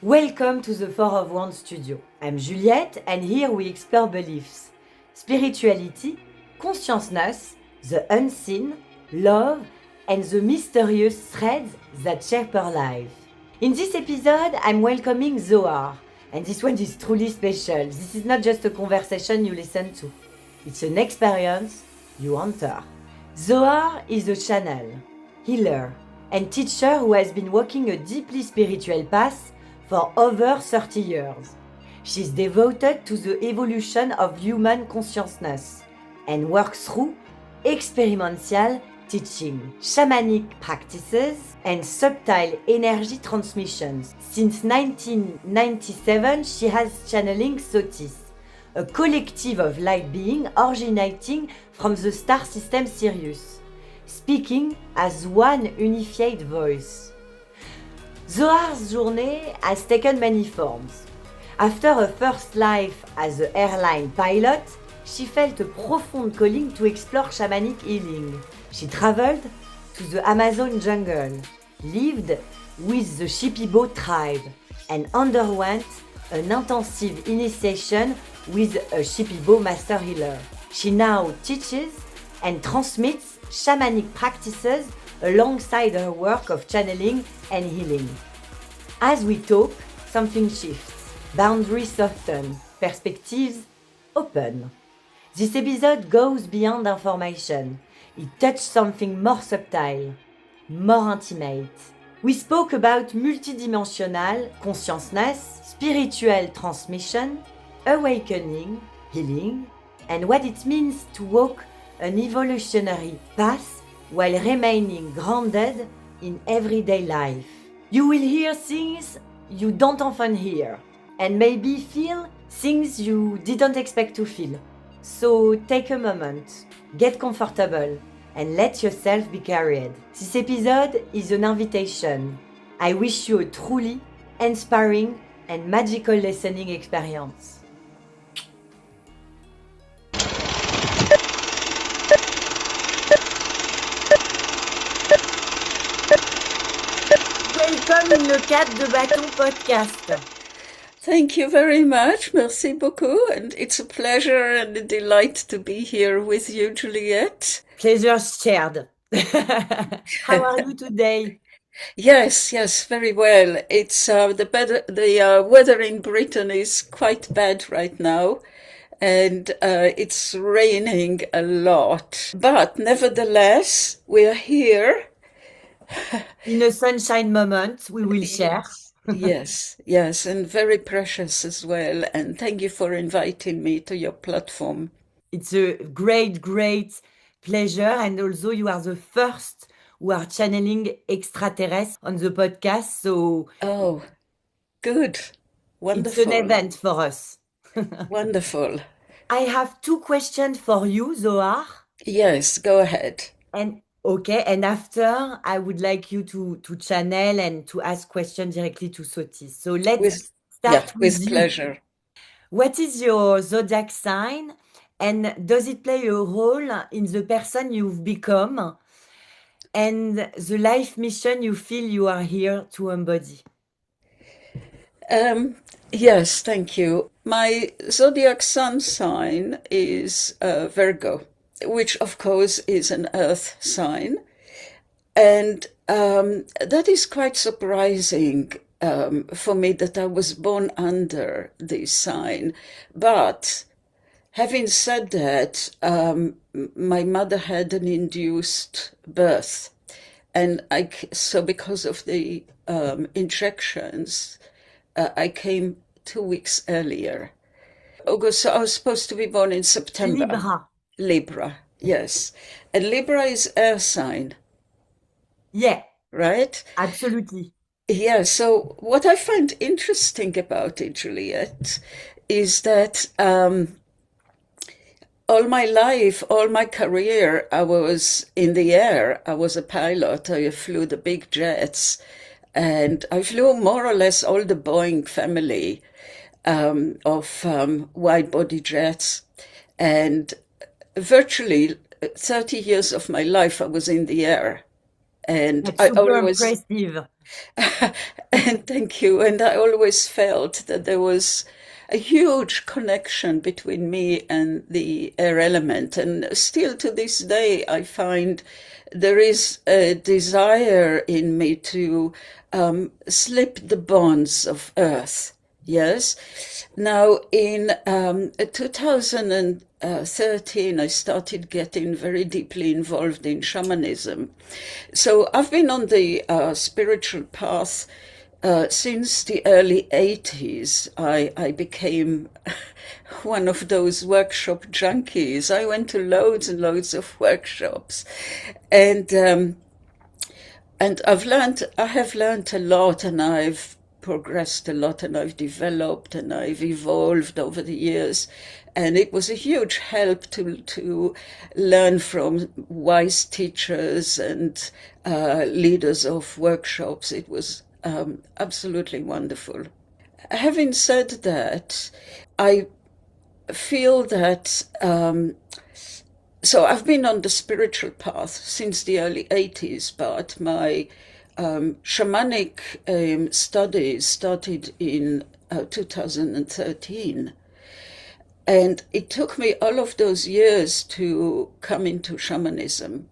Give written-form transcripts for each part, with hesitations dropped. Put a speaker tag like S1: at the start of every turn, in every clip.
S1: Welcome to the Four of Wands studio. I'm Juliette and here we explore beliefs, spirituality, consciousness, the unseen, love and the mysterious threads that shape our life. In this episode, I'm welcoming ZOHAR, and this one is truly special. This is not just a conversation you listen to. It's an experience you enter. ZOHAR is a channel, healer and teacher who has been walking a deeply spiritual path for over 30 years. She's devoted to the evolution of human consciousness and works through experiential teaching, shamanic practices, and subtle energy transmissions. Since 1997, she has channeling SOTHIS, a collective of light beings originating from the star system Sirius, speaking as one unified voice. ZOHAR's journey has taken many forms. After her first life as an airline pilot, she felt a profound calling to explore shamanic healing. She traveled to the Amazon jungle, lived with the Shipibo tribe, and underwent an intensive initiation with a Shipibo master healer. She now teaches and transmits shamanic practices alongside her work of channeling and healing. As we talk, something shifts, boundaries soften, perspectives open. This episode goes beyond information. It touches something more subtle, more intimate. We spoke about multidimensional consciousness, spiritual transmission, awakening, healing, and what it means to walk an evolutionary path while remaining grounded in everyday life. You will hear things you don't often hear, and maybe feel things you didn't expect to feel. So take a moment, get comfortable, and let yourself be carried. This episode is an invitation. I wish you a truly inspiring and magical listening experience. Welcome in le cadre de Bâton podcast.
S2: Thank you very much. Merci beaucoup. And it's a pleasure and a delight to be here with you, Juliette.
S1: Pleasure shared. How are you today?
S2: Yes, very well. It's the weather in Britain is quite bad right now, and it's raining a lot. But nevertheless, we're here.
S1: In a sunshine moment, we will share.
S2: Yes, and very precious as well. And thank you for inviting me to your platform.
S1: It's a great pleasure. And also you are the first who are channeling extraterrestres on the podcast. So
S2: Oh, good. Wonderful.
S1: It's an event for us.
S2: Wonderful.
S1: I have two questions for you, ZOHAR.
S2: Yes, go ahead.
S1: And okay, and after I would like you to channel and to ask questions directly to SOTHIS. So let's start with you.
S2: Pleasure.
S1: What is your zodiac sign, and does it play a role in the person you've become and the life mission you feel you are here to embody?
S2: Yes, thank you. My zodiac sun sign is Virgo, which of course is an earth sign. And that is quite surprising for me that I was born under this sign. But having said that, my mother had an induced birth. And so because of the injections, I came 2 weeks earlier. August, so I was supposed to be born in September. Libra, yes. And Libra is air sign.
S1: Yeah.
S2: Right?
S1: Absolutely.
S2: Yeah, so what I find interesting about it, Juliette, is that all my life, all my career, I was in the air. I was a pilot. I flew the big jets. And I flew more or less all the Boeing family of wide-body jets. And virtually 30 years of my life, I was in the air. And
S1: That's
S2: I
S1: super
S2: always,
S1: impressive.
S2: and thank you. And I always felt that there was a huge connection between me and the air element. And still to this day, I find there is a desire in me to slip the bonds of earth. Yes. Now, in 2013, I started getting very deeply involved in shamanism. So I've been on the spiritual path since the early 80s. I became one of those workshop junkies. I went to loads and loads of workshops, and um, and I have learned a lot, and I've progressed a lot, and I've developed, and I've evolved over the years. And it was a huge help to learn from wise teachers and leaders of workshops. It was absolutely wonderful. Having said that, I feel that so I've been on the spiritual path since the early 80s, but my shamanic studies started in 2013. And it took me all of those years to come into shamanism.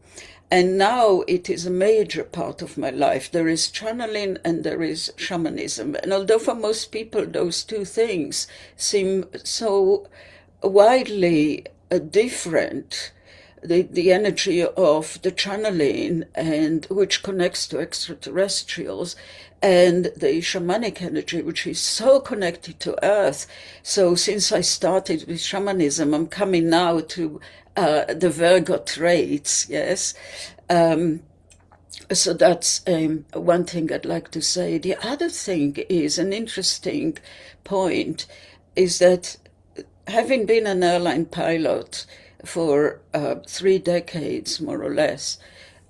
S2: And now it is a major part of my life. There is channeling and there is shamanism. And although for most people those two things seem so widely different, the energy of the channeling, and which connects to extraterrestrials, and the shamanic energy, which is so connected to earth. So since I started with shamanism, I'm coming now to the Virgo traits. Yes. So that's one thing I'd like to say. The other thing is an interesting point, is that having been an airline pilot for 3 decades, more or less,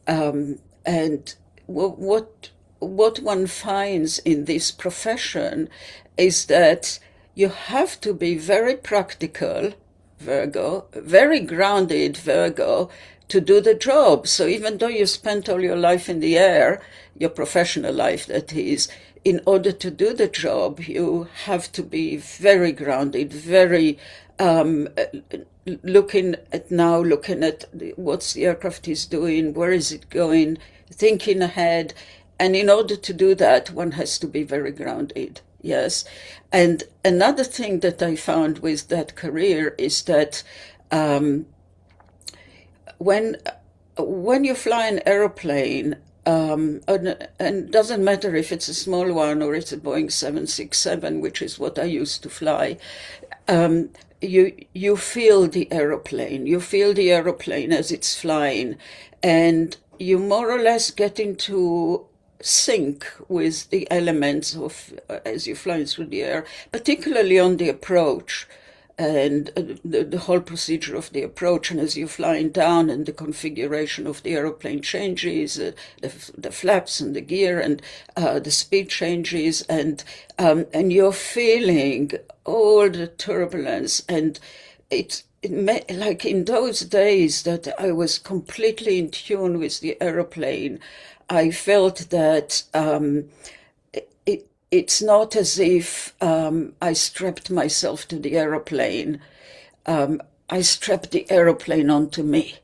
S2: and what one finds in this profession is that you have to be very practical, Virgo, very grounded, Virgo, to do the job. So even though you spent all your life in the air, your professional life, that is, in order to do the job, you have to be very grounded, very looking at what the aircraft is doing, where is it going, thinking ahead. And in order to do that, one has to be very grounded. Yes. And another thing that I found with that career is that when you fly an aeroplane, and it doesn't matter if it's a small one or it's a Boeing 767, which is what I used to fly, you feel the aeroplane. You feel the aeroplane as it's flying, and you more or less get into sync with the elements of as you're flying through the air, particularly on the approach and the whole procedure of the approach. And as you're flying down and the configuration of the aeroplane changes, the flaps and the gear and the speed changes, and you're feeling all the turbulence. And like in those days that I was completely in tune with the aeroplane, I felt that it's not as if I strapped myself to the aeroplane. I strapped the aeroplane onto me.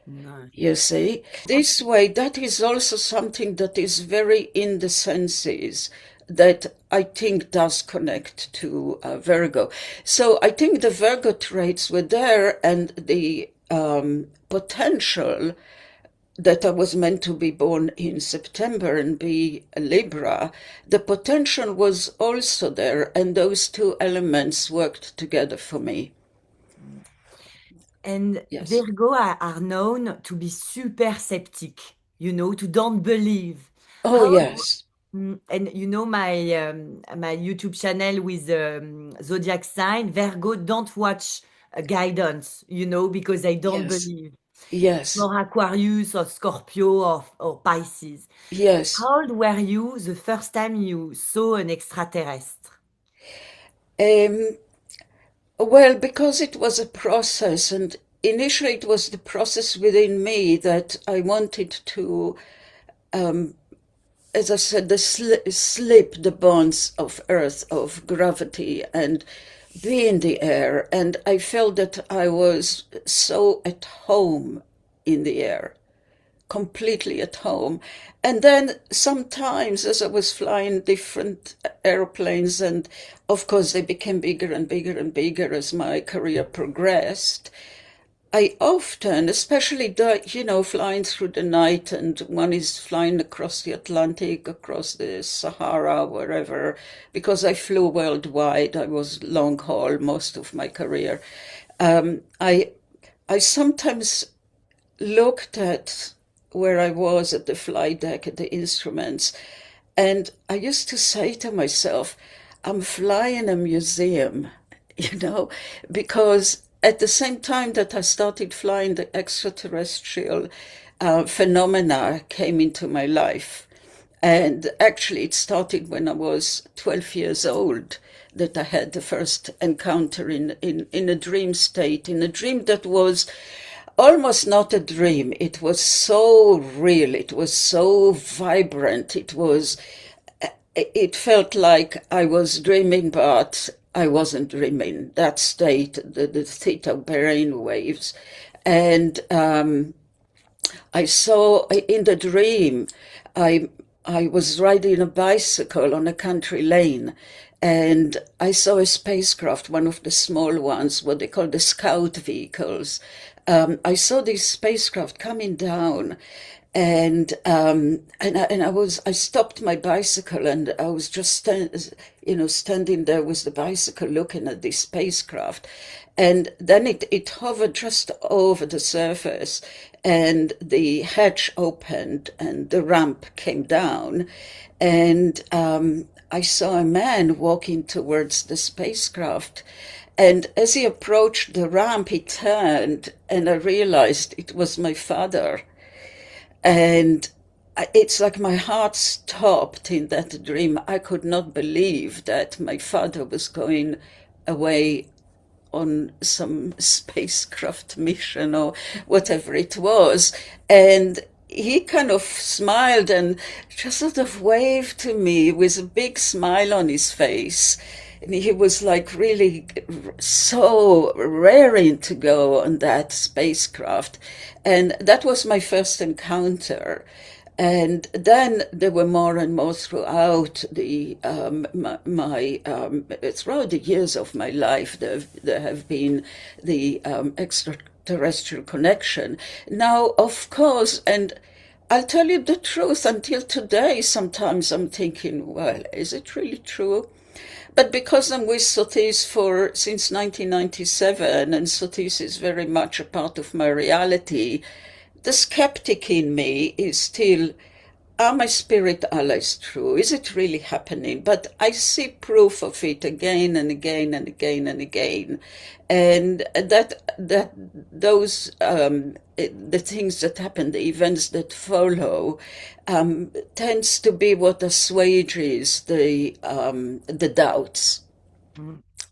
S1: No.
S2: You see? This way, that is also something that is very in the senses, that I think does connect to Virgo. So I think the Virgo traits were there, and the potential that I was meant to be born in September and be a Libra, the potential was also there, and those two elements worked together for me.
S1: And
S2: Yes.
S1: Virgo are known to be super septic, to don't believe.
S2: Oh,
S1: How
S2: yes.
S1: and my YouTube channel with zodiac sign, Virgo don't watch guidance, because they don't
S2: Yes.
S1: believe.
S2: Yes.
S1: Or Aquarius or Scorpio or Pisces.
S2: Yes.
S1: How old were you the first time you saw an extraterrestre?
S2: Um, well, because it was a process, and initially it was the process within me that I wanted to as I said, slip the bonds of earth, of gravity, and be in the air. And I felt that I was so at home in the air, completely at home. And then sometimes, as I was flying different airplanes, and of course they became bigger and bigger and bigger as my career progressed, I often, especially, flying through the night, and one is flying across the Atlantic, across the Sahara, wherever, because I flew worldwide. I was long haul most of my career. I sometimes looked at where I was at the flight deck, at the instruments, and I used to say to myself, I'm flying a museum, you know, because at the same time that I started flying, the extraterrestrial phenomena came into my life. And actually, it started when I was 12 years old that I had the first encounter in a dream state, in a dream that was almost not a dream. It was so real. It was so vibrant. It felt like I was dreaming, but I wasn't dreaming. That state, the theta brain waves. And I saw in the dream, I I was riding a bicycle on a country lane, and I saw a spacecraft, one of the small ones, what they call the scout vehicles. I saw this spacecraft coming down, and I stopped my bicycle, and I was just standing there with the bicycle looking at this spacecraft, and then it hovered just over the surface, and the hatch opened and the ramp came down, and I saw a man walking towards the spacecraft. And as he approached the ramp, he turned, and I realized it was my father. And it's like my heart stopped in that dream. I could not believe that my father was going away on some spacecraft mission or whatever it was. And he kind of smiled and just sort of waved to me with a big smile on his face. And he was like really so raring to go on that spacecraft. And that was my first encounter. And then there were more and more throughout throughout the years of my life. There have been the extraterrestrial connection. Now, of course, and I'll tell you the truth. Until today, sometimes I'm thinking, well, is it really true? But because I'm with SOTHIS since 1997, and SOTHIS is very much a part of my reality, the skeptic in me is still, are my spirit allies true? Is it really happening? But I see proof of it again and again and again and again. And the things that happen, the events that follow, tends to be what assuages the doubts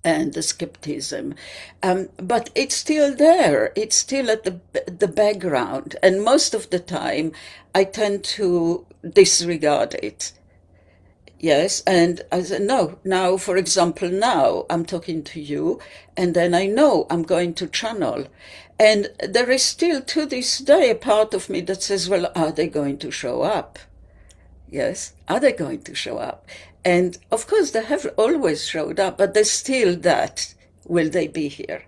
S2: and the skepticism. But it's still there. It's still at the background. And most of the time, I tend to disregard it. Yes, and I said, no, now, for example, now I'm talking to you, and then I know I'm going to channel. And there is still to this day a part of me that says, well, are they going to show up? Yes, are they going to show up? And of course, they have always showed up, but there's still that, will they be here?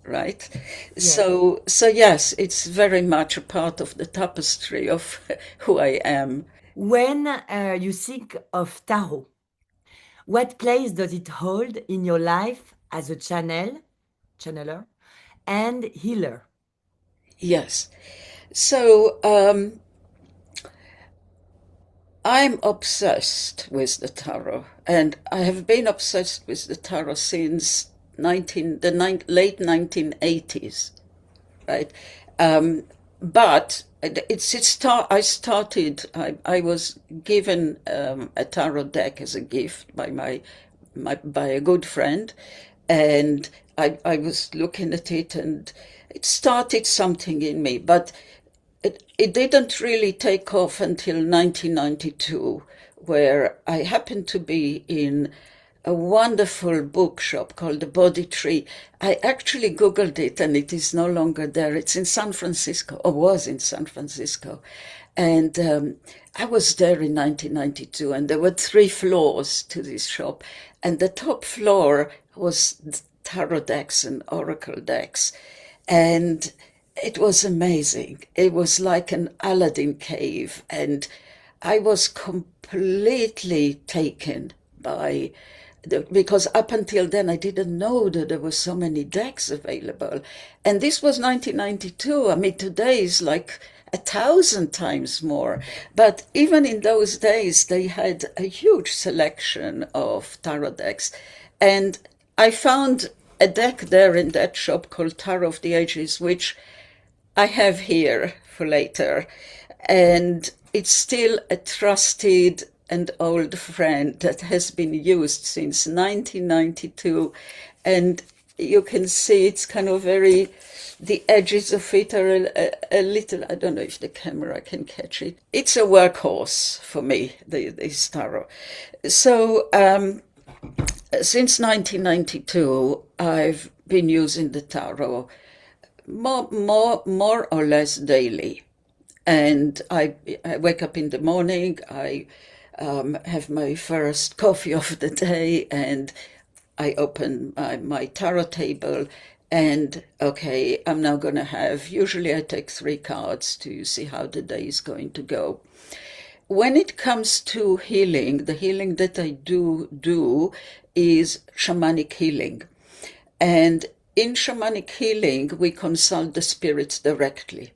S2: Right?
S1: Yes.
S2: So yes, it's very much a part of the tapestry of who I am.
S1: When you think of tarot, what place does it hold in your life as a channeler, and healer?
S2: Yes. So I'm obsessed with the tarot, and I have been obsessed with the tarot since late 1980s, right? But I was given a tarot deck as a gift by a good friend, and I was looking at it, and it started something in me. But it didn't really take off until 1992, where I happened to be in a wonderful bookshop called the Body Tree. I actually Googled it and it is no longer there. It's in San Francisco, or was in San Francisco. And I was there in 1992, and there were 3 floors to this shop. And the top floor was tarot decks and oracle decks. And it was amazing. It was like an Aladdin cave. And I was completely taken by because up until then I didn't know that there were so many decks available. And this was 1992. I mean, today is like 1,000 times more. But even in those days, they had a huge selection of tarot decks. And I found a deck there in that shop called Tarot of the Ages, which I have here for later. And it's still a trusted and old friend that has been used since 1992. And you can see it's kind of very, the edges of it are a little, I don't know if the camera can catch it. It's a workhorse for me, this tarot. So since 1992, I've been using the tarot more or less daily. And I wake up in the morning, I have my first coffee of the day, and I open my tarot table, and okay, I'm now going to have, usually I take 3 cards to see how the day is going to go. When it comes to healing, the healing that I do is shamanic healing. And in shamanic healing, we consult the spirits directly.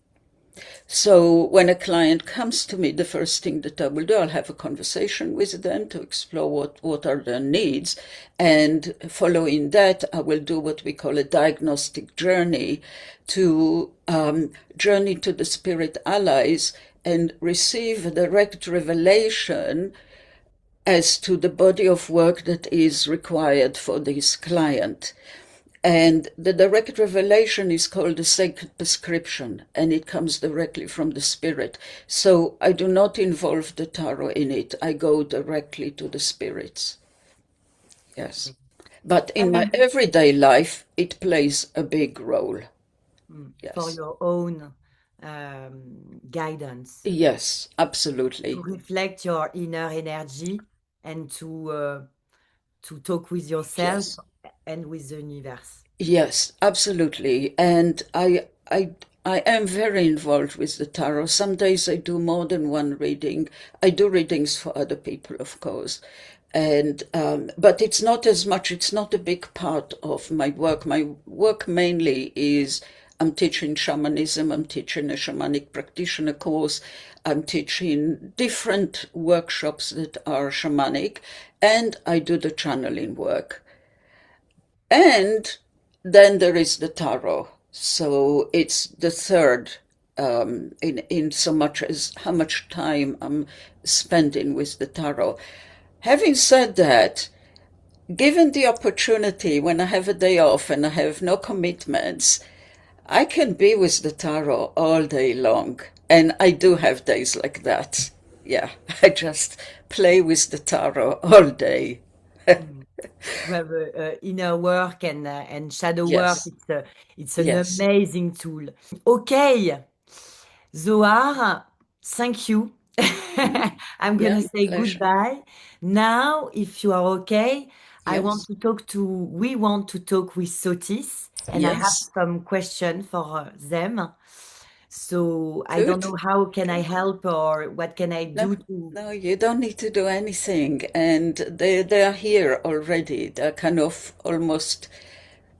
S2: So when a client comes to me, the first thing that I will do, I'll have a conversation with them to explore what are their needs. And following that, I will do what we call a diagnostic journey to journey to the spirit allies and receive a direct revelation as to the body of work that is required for this client. And the direct revelation is called a sacred prescription, and it comes directly from the spirit. So I do not involve the tarot in it. I go directly to the spirits. Yes. But in my everyday life, it plays a big role.
S1: For
S2: Yes.
S1: your own guidance,
S2: Yes,
S1: to
S2: absolutely.
S1: reflect your inner energy and to talk with yourself
S2: Yes.
S1: and with the universe.
S2: Yes, absolutely. And I am very involved with the tarot. Some days I do more than one reading. I do readings for other people, of course. And but it's not as much, it's not a big part of my work. My work mainly is I'm teaching shamanism, I'm teaching a shamanic practitioner course, I'm teaching different workshops that are shamanic, and I do the channeling work. And then there is the tarot. So it's the third in so much as how much time I'm spending with the tarot. Having said that, given the opportunity when I have a day off and I have no commitments, I can be with the tarot all day long. And I do have days like that. Yeah, I just play with the tarot all day.
S1: Mm. To have inner work and shadow work,
S2: Yes,
S1: it's an
S2: yes,
S1: amazing tool. Okay, Zohar, thank you. I'm
S2: yeah,
S1: gonna say
S2: pleasure.
S1: goodbye. Now, if you are okay,
S2: Yes,
S1: we want to talk with Sotis, and I have
S2: yes,
S1: some question for them. So I don't
S2: good.
S1: know how can I
S2: Okay.
S1: help or what can I
S2: No,
S1: do to.
S2: no, you don't need to do anything. And they are here already. They're kind of almost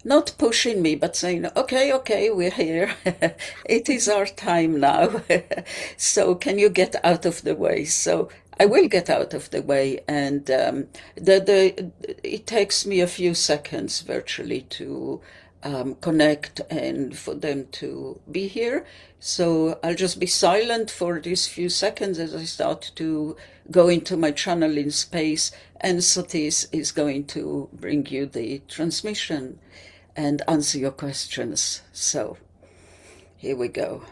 S2: not pushing me, but saying, okay, okay, we're here. It is our time now. So can you get out of the way? So I will get out of the way. And it takes me a few seconds virtually to connect and for them to be here. So I'll just be silent for these few seconds as I start to go into my channeling space, and Sotis is going to bring you the transmission and answer your questions. So here we go.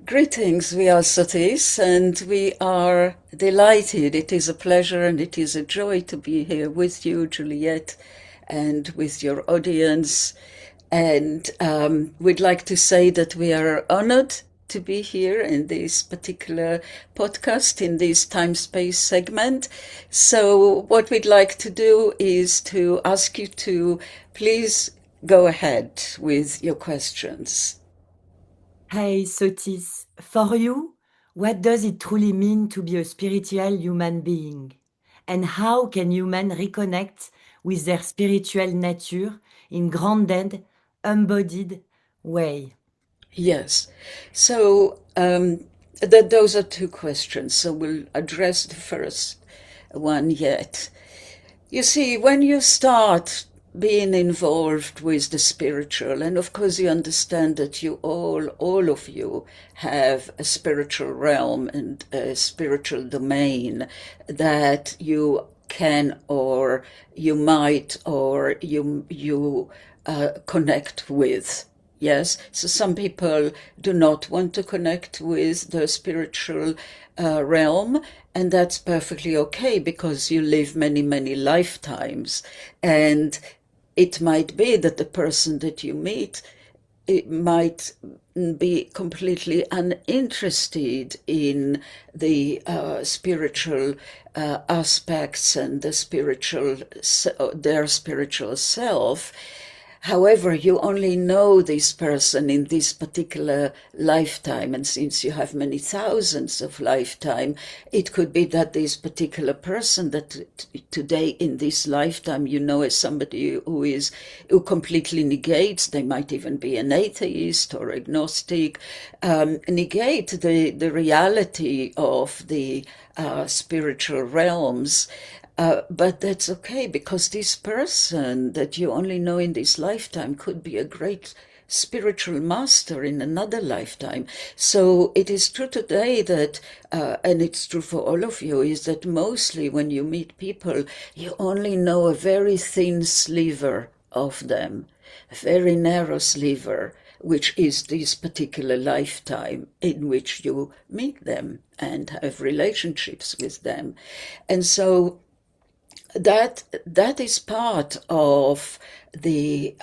S2: Greetings, we are SOTHIS, and we are delighted. It is a pleasure and it is a joy to be here with you, Juliette, and with your audience. And we'd like to say that we are honored to be here in this particular podcast, in this time-space segment. So what we'd like to do is to ask you to please go ahead with your questions.
S1: Hey Sotis, for you, what does it truly mean to be a spiritual human being? And how can humans reconnect with their spiritual nature in grounded, embodied way?
S2: Yes. So those are two questions. So we'll address the first one yet. You see, when you start being involved with the spiritual, and of course you understand that you all of you have a spiritual realm and a spiritual domain that you can or you might or you connect with. Yes, so some people do not want to connect with the spiritual realm, and that's perfectly okay because you live many, many lifetimes. And it might be that the person that you meet, it might be completely uninterested in the spiritual aspects and the their spiritual self. However, you only know this person in this particular lifetime, and since you have many thousands of lifetime, it could be that this particular person that today in this lifetime you know as somebody who completely negates, they might even be an atheist or agnostic, negate the reality of the spiritual realms. But that's okay because this person that you only know in this lifetime could be a great spiritual master in another lifetime. So it is true today that, and it's true for all of you, is that mostly when you meet people, you only know a very thin sliver of them, a very narrow sliver, which is this particular lifetime in which you meet them and have relationships with them. And so that is part of the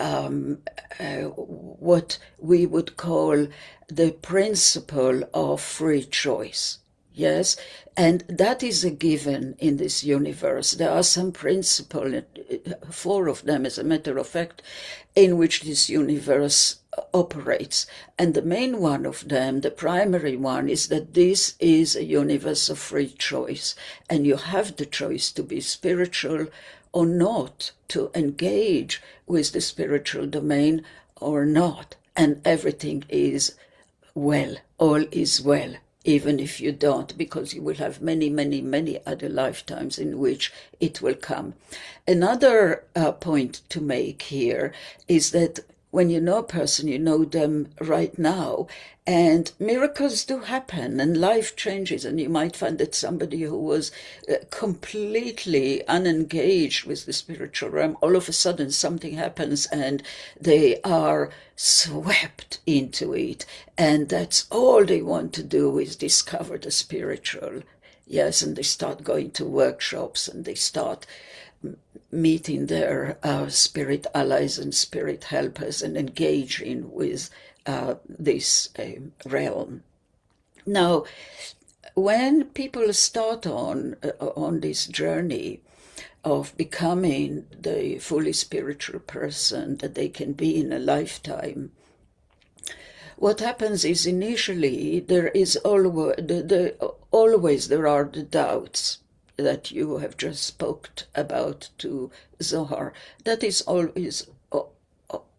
S2: what we would call the principle of free choice. Yes, and that is a given in this universe. There are some principles, four of them as a matter of fact, in which this universe operates. And the main one of them, the primary one, is that this is a universe of free choice. And you have the choice to be spiritual or not, to engage with the spiritual domain or not. And everything is well, all is well, even if you don't, because you will have many, many, many other lifetimes in which it will come. Another point to make here is that when you know a person, you know them right now, and miracles do happen and life changes, and you might find that somebody who was completely unengaged with the spiritual realm, all of a sudden something happens and they are swept into it, and that's all they want to do is discover the spiritual. Yes, and they start going to workshops and they start meeting their spirit allies and spirit helpers and engaging with this realm. Now, when people start on this journey of becoming the fully spiritual person that they can be in a lifetime, what happens is initially there is always there are the doubts that you have just spoke about to ZOHAR. That is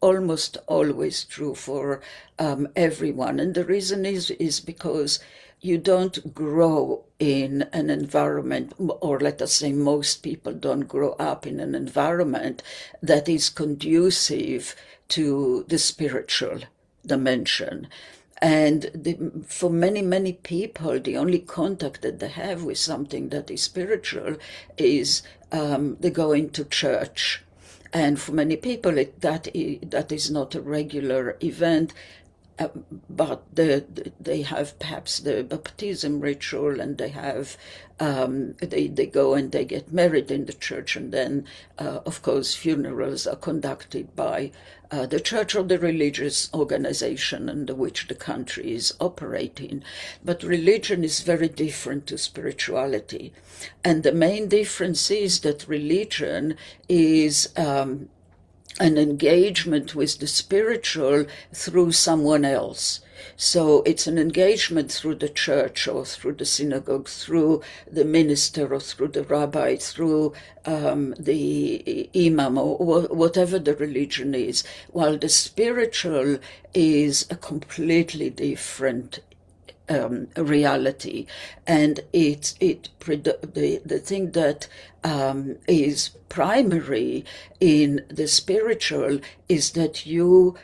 S2: almost always true for everyone. And the reason is because you don't grow in an environment, or let us say most people don't grow up in an environment that is conducive to the spiritual dimension. And for many, many people, the only contact that they have with something that is spiritual is they go into church. And for many people, that is not a regular event. but they have perhaps the baptism ritual, and they have they go and they get married in the church, and then of course funerals are conducted by the church or the religious organization under which the country is operating. But religion is very different to spirituality, and the main difference is that religion is an engagement with the spiritual through someone else. So it's an engagement through the church or through the synagogue, through the minister or through the rabbi, through the imam or whatever the religion is, while the spiritual is a completely different reality, and the thing that is primary in the spiritual is that you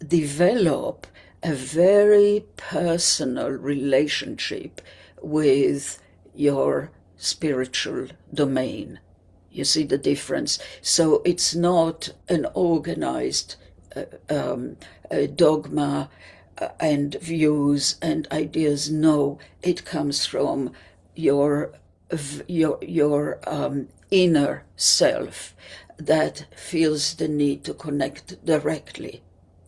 S2: develop a very personal relationship with your spiritual domain. You see the difference? So it's not an organized dogma and views and ideas. No, it comes from your inner self that feels the need to connect directly.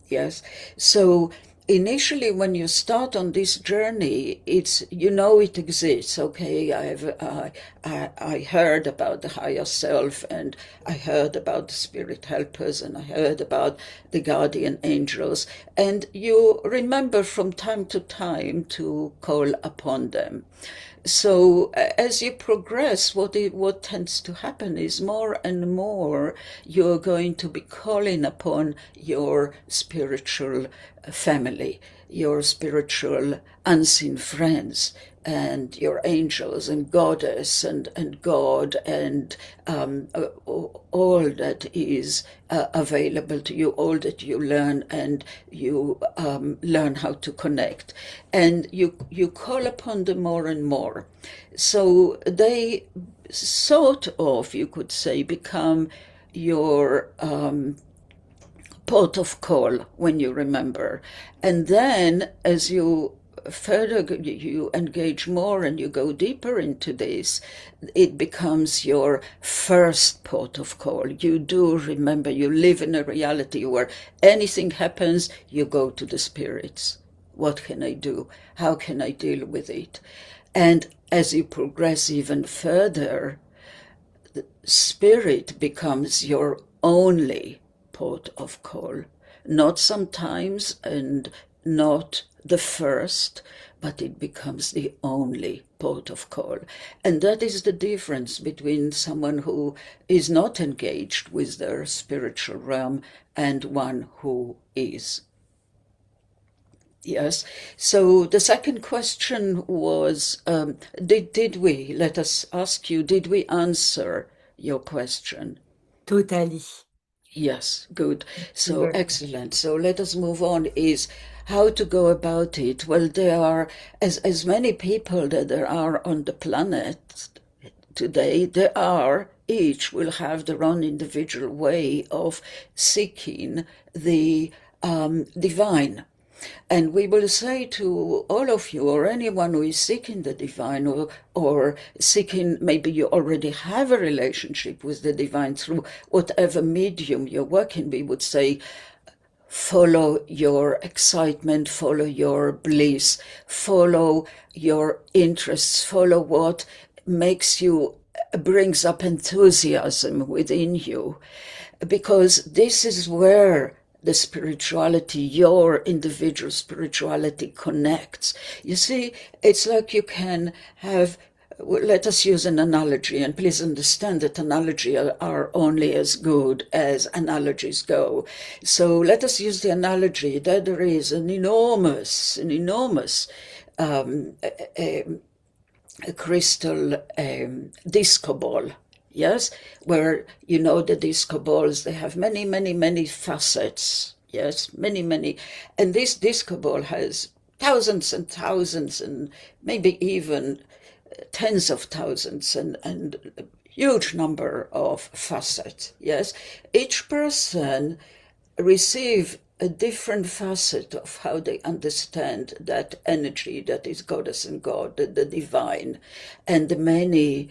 S2: Yes. So initially, when you start on this journey, it's, you know, it exists. Okay, I heard about the higher self, and I heard about the spirit helpers, and I heard about the guardian angels, and you remember from time to time to call upon them. So as you progress, what tends to happen is more and more you're going to be calling upon your spiritual family, your spiritual unseen friends, and your angels and goddess and God, and all that is available to you, all that you learn, and you learn how to connect, and you call upon them more and more. So they sort of, you could say, become your port of call when you remember. And then as you further you engage more and you go deeper into this, it becomes your first port of call. You do remember, you live in a reality where anything happens, you go to the spirits. What can I do? How can I deal with it? And as you progress even further, the spirit becomes your only port of call. Not sometimes and not the first, but it becomes the only port of call. And that is the difference between someone who is not engaged with their spiritual realm and one who is. Yes. So the second question was, did we, let us ask you, did we answer your question?
S1: Totally.
S2: Yes, good. So excellent. So let us move on, is how to go about it. Well, there are as many people that there are on the planet today, each will have their own individual way of seeking the divine. And we will say to all of you, or anyone who is seeking the divine, or seeking, maybe you already have a relationship with the divine through whatever medium you're working, we would say, follow your excitement, follow your bliss, follow your interests, follow what brings up enthusiasm within you. Because this is where the spirituality, your individual spirituality, connects. You see, it's like you can have, let us use an analogy, and please understand that analogies are only as good as analogies go. So let us use the analogy that there is an enormous a crystal disco ball. Yes, where, you know, the disco balls, they have many facets. Yes, many. And this disco ball has thousands and thousands, and maybe even tens of thousands, and a huge number of facets. Yes, each person receive a different facet of how they understand that energy that is goddess and God, the divine, and the many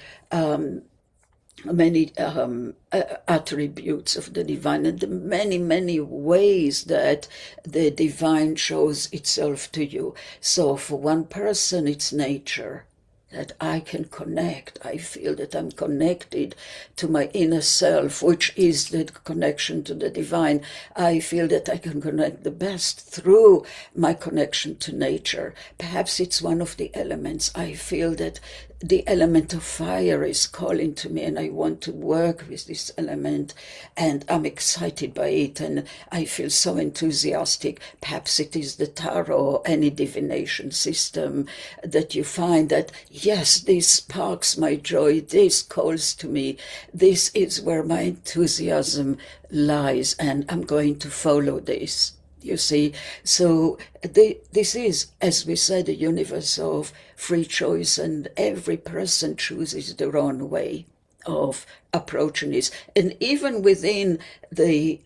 S2: attributes of the divine, and the many ways that the divine shows itself to you. So for one person, it's nature, that I can connect. I feel that I'm connected to my inner self, which is the connection to the divine. I feel that I can connect the best through my connection to nature. Perhaps it's one of the elements. I feel that the element of fire is calling to me, and I want to work with this element, and I'm excited by it, and I feel so enthusiastic. Perhaps it is the tarot or any divination system that you find that, yes, this sparks my joy, this calls to me, this is where my enthusiasm lies, and I'm going to follow this. You see, so this is, as we said, a universe of free choice, and every person chooses their own way of approaching this. And even within the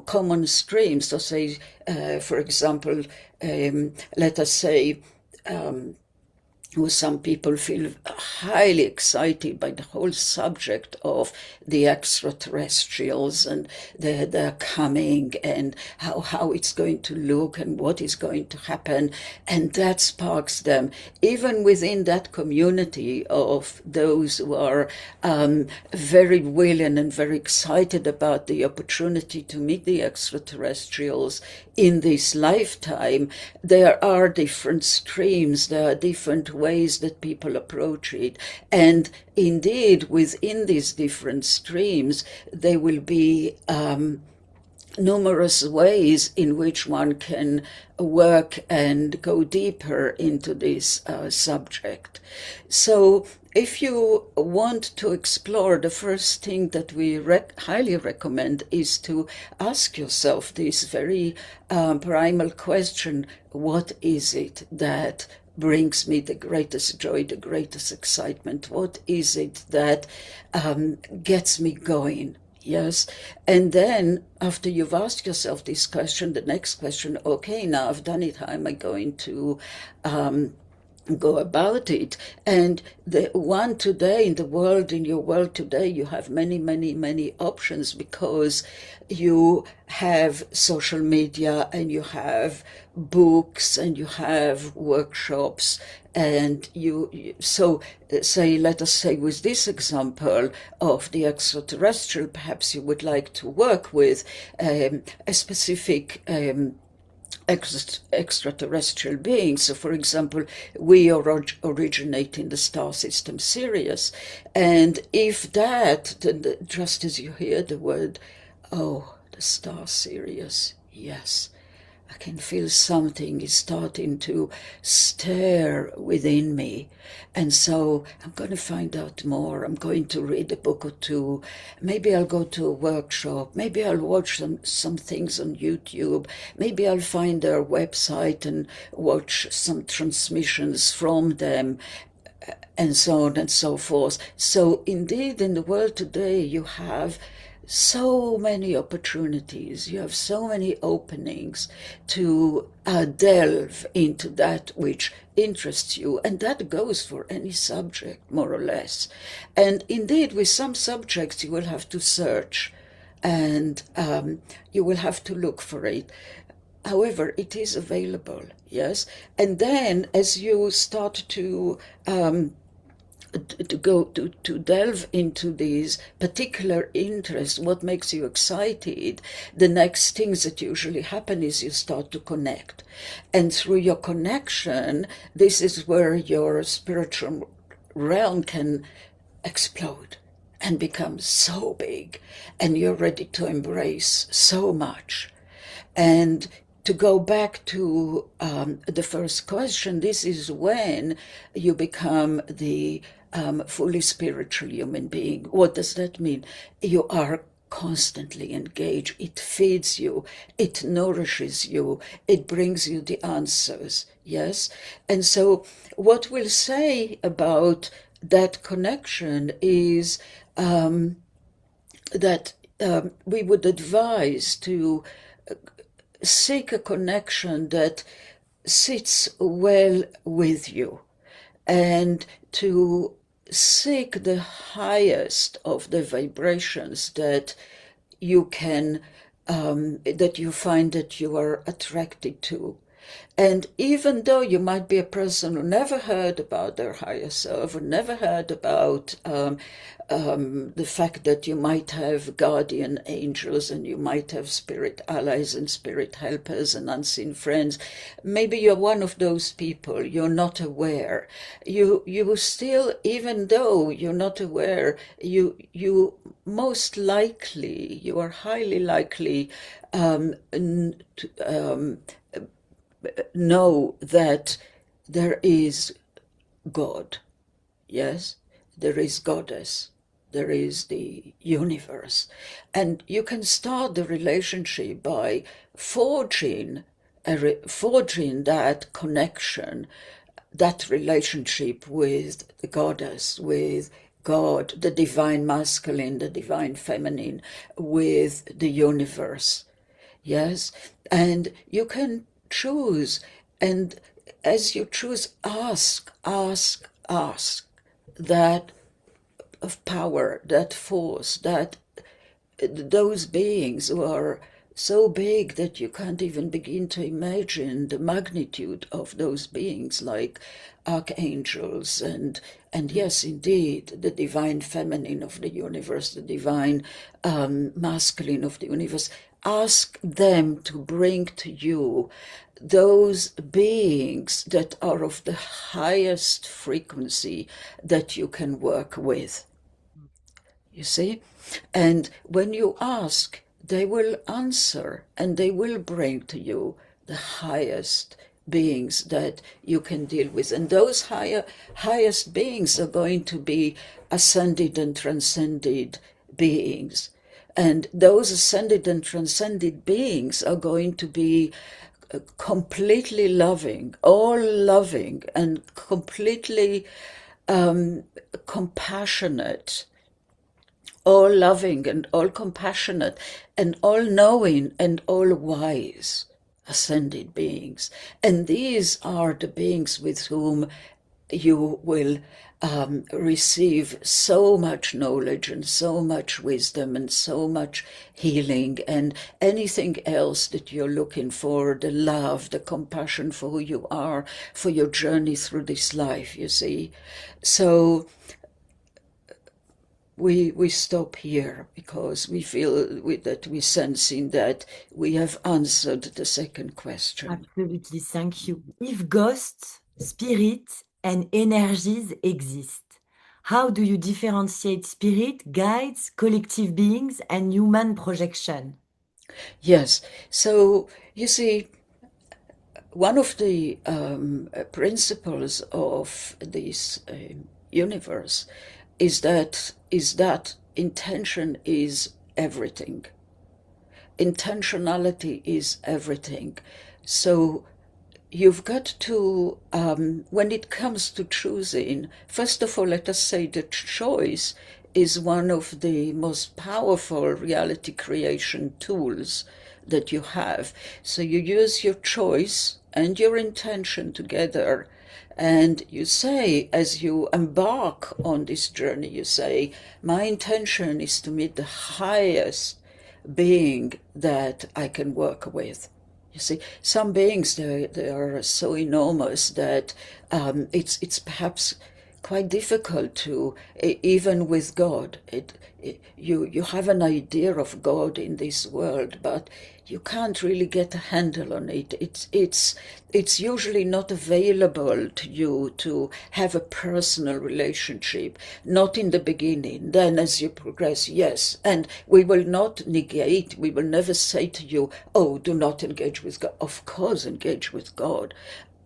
S2: common streams, so say, for example, let us say, some people feel highly excited by the whole subject of the extraterrestrials, and they're coming, and how it's going to look and what is going to happen, and that sparks them. Even within that community of those who are very willing and very excited about the opportunity to meet the extraterrestrials in this lifetime, there are different streams, there are different ways that people approach it. And indeed, within these different streams, there will be numerous ways in which one can work and go deeper into this subject. So if you want to explore, the first thing that we highly recommend is to ask yourself this very primal question: what is it that brings me the greatest joy, the greatest excitement? What is it that gets me going? Yes. And then after you've asked yourself this question, the next question, okay, now I've done it, how am I going to go about it? And the one today in your world today, you have many options, because you have social media, and you have books, and you have workshops, and so say, let us say, with this example of the extraterrestrial, perhaps you would like to work with a specific extraterrestrial beings. So, for example, we originate in the star system Sirius, and if that, then just as you hear the word, oh, the star Sirius, yes, I can feel something is starting to stir within me. And so I'm going to find out more. I'm going to read a book or two. Maybe I'll go to a workshop. Maybe I'll watch some things on YouTube. Maybe I'll find their website and watch some transmissions from them, and so on and so forth. So indeed, in the world today, you have so many opportunities, you have so many openings to delve into that which interests you, and that goes for any subject, more or less. And indeed, with some subjects, you will have to search, and you will have to look for it. However, it is available, yes? And then, as you start to delve into these particular interests, what makes you excited, the next things that usually happen is you start to connect. And through your connection, this is where your spiritual realm can explode and become so big, and you're ready to embrace so much. And to go back to the first question, this is when you become the fully spiritual human being. What does that mean? You are constantly engaged. It feeds you, it nourishes you, it brings you the answers, yes? And so what we'll say about that connection is that we would advise to seek a connection that sits well with you, and to seek the highest of the vibrations that you can, that you find that you are attracted to. And even though you might be a person who never heard about their higher self, or never heard about the fact that you might have guardian angels and you might have spirit allies and spirit helpers and unseen friends, maybe you're one of those people, you're not aware. You still, even though you're not aware, you most likely, you are highly likely know that there is God. Yes, there is Goddess. There is the universe. And you can start the relationship by forging that connection, that relationship with the Goddess, with God, the divine masculine, the divine feminine, with the universe. Yes, and you can choose, and as you choose, ask that of power, that force, that those beings who are so big that you can't even begin to imagine the magnitude of those beings, like archangels and yes, indeed, the divine feminine of the universe, the divine masculine of the universe. Ask them to bring to you those beings that are of the highest frequency that you can work with. You see? And when you ask, they will answer and they will bring to you the highest beings that you can deal with. And those highest beings are going to be ascended and transcended beings. And those ascended and transcended beings are going to be completely loving, all loving, and completely compassionate, all loving and all compassionate and all knowing and all wise ascended beings. And these are the beings with whom you will receive so much knowledge and so much wisdom and so much healing and anything else that you're looking for, the love, the compassion for who you are, for your journey through this life, you see. So we stop here because we feel that we sensing that we have answered the second question.
S1: Absolutely, thank you. If ghosts, spirits, and energies exist, how do you differentiate spirit, guides, collective beings, and human projection?
S2: Yes, so you see, one of the principles of this universe is that intention is everything. Intentionality is everything. So you've got to, when it comes to choosing, first of all, let us say that choice is one of the most powerful reality creation tools that you have. So you use your choice and your intention together, and you say, as you embark on this journey, you say, my intention is to meet the highest being that I can work with. You see, some beings, they are so enormous that it's perhaps quite difficult to, even with God, you have an idea of God in this world, but you can't really get a handle on it. It's usually not available to you to have a personal relationship, not in the beginning. Then as you progress, yes. And we will not negate, we will never say to you, oh, do not engage with God. Of course, engage with God.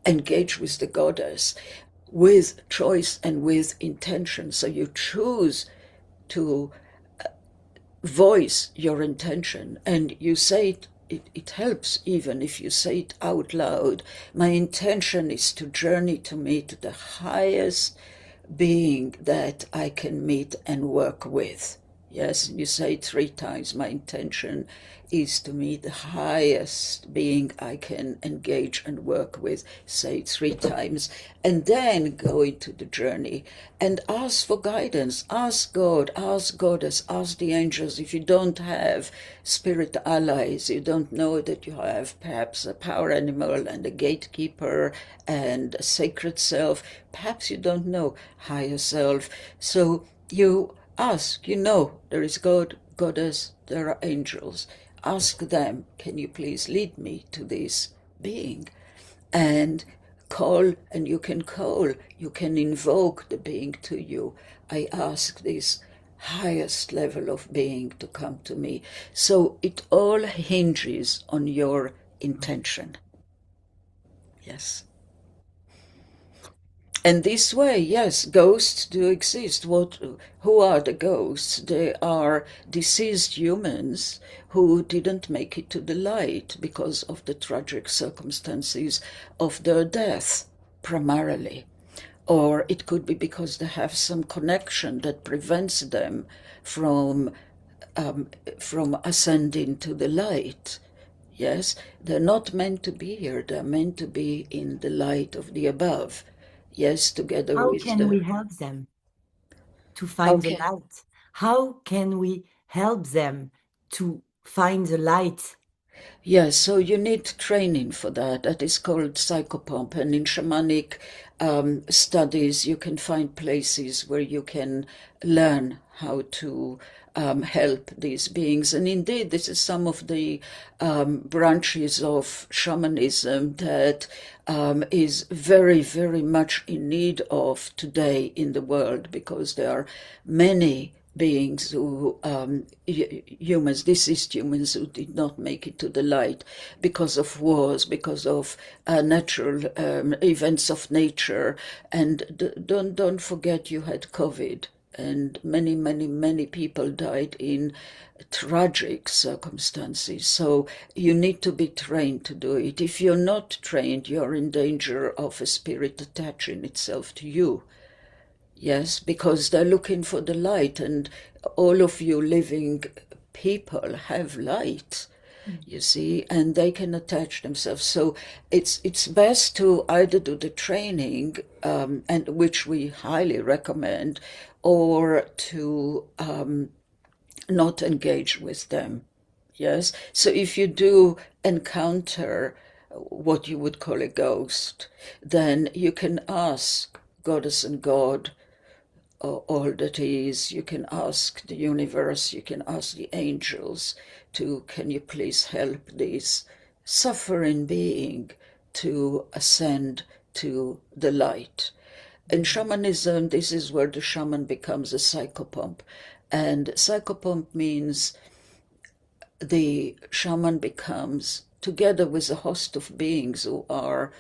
S2: Engage with the Goddess, with choice and with intention. So you choose to voice your intention and you say it helps even if you say it out loud. My intention is to journey to meet the highest being that I can meet and work with. Yes, you say it 3 times. My intention is to meet the highest being I can engage and work with. Say it 3 times. And then go into the journey and ask for guidance. Ask God, ask Goddess, ask the angels. If you don't have spirit allies, you don't know that you have perhaps a power animal and a gatekeeper and a sacred self. Perhaps you don't know higher self. So you ask, there is God, Goddess, there are angels. Ask them, can you please lead me to this being? And you can invoke the being to you. I ask this highest level of being to come to me. So it all hinges on your intention. Yes. And this way, yes, ghosts do exist. Who are the ghosts? They are deceased humans who didn't make it to the light because of the tragic circumstances of their death, primarily. Or it could be because they have some connection that prevents them from ascending to the light. Yes, they're not meant to be here. They're meant to be in the light of the above. Yes, together
S1: How
S2: with
S1: can
S2: the...
S1: we help them to find the
S2: Okay.
S1: light? How can we help them to find the light?
S2: Yes, so you need training for that. That is called psychopomp. And in shamanic studies, you can find places where you can learn how to help these beings. And indeed, this is some of the branches of shamanism that is very, very much in need of today in the world, because there are many beings who, humans, deceased humans who did not make it to the light because of wars, because of natural events of nature. And don't forget, you had COVID, and many, many, many people died in tragic circumstances. So you need to be trained to do it. If you're not trained, you're in danger of a spirit attaching itself to you. Yes, because they're looking for the light, and all of you living people have light, you see, and they can attach themselves. So it's best to either do the training, and which we highly recommend, or to not engage with them. Yes. So if you do encounter what you would call a ghost, then you can ask Goddess and God, all that is. You can ask the universe, you can ask the angels to, can you please help this suffering being to ascend to the light. In shamanism, this is where the shaman becomes a psychopomp. And psychopomp means the shaman becomes, together with a host of beings who are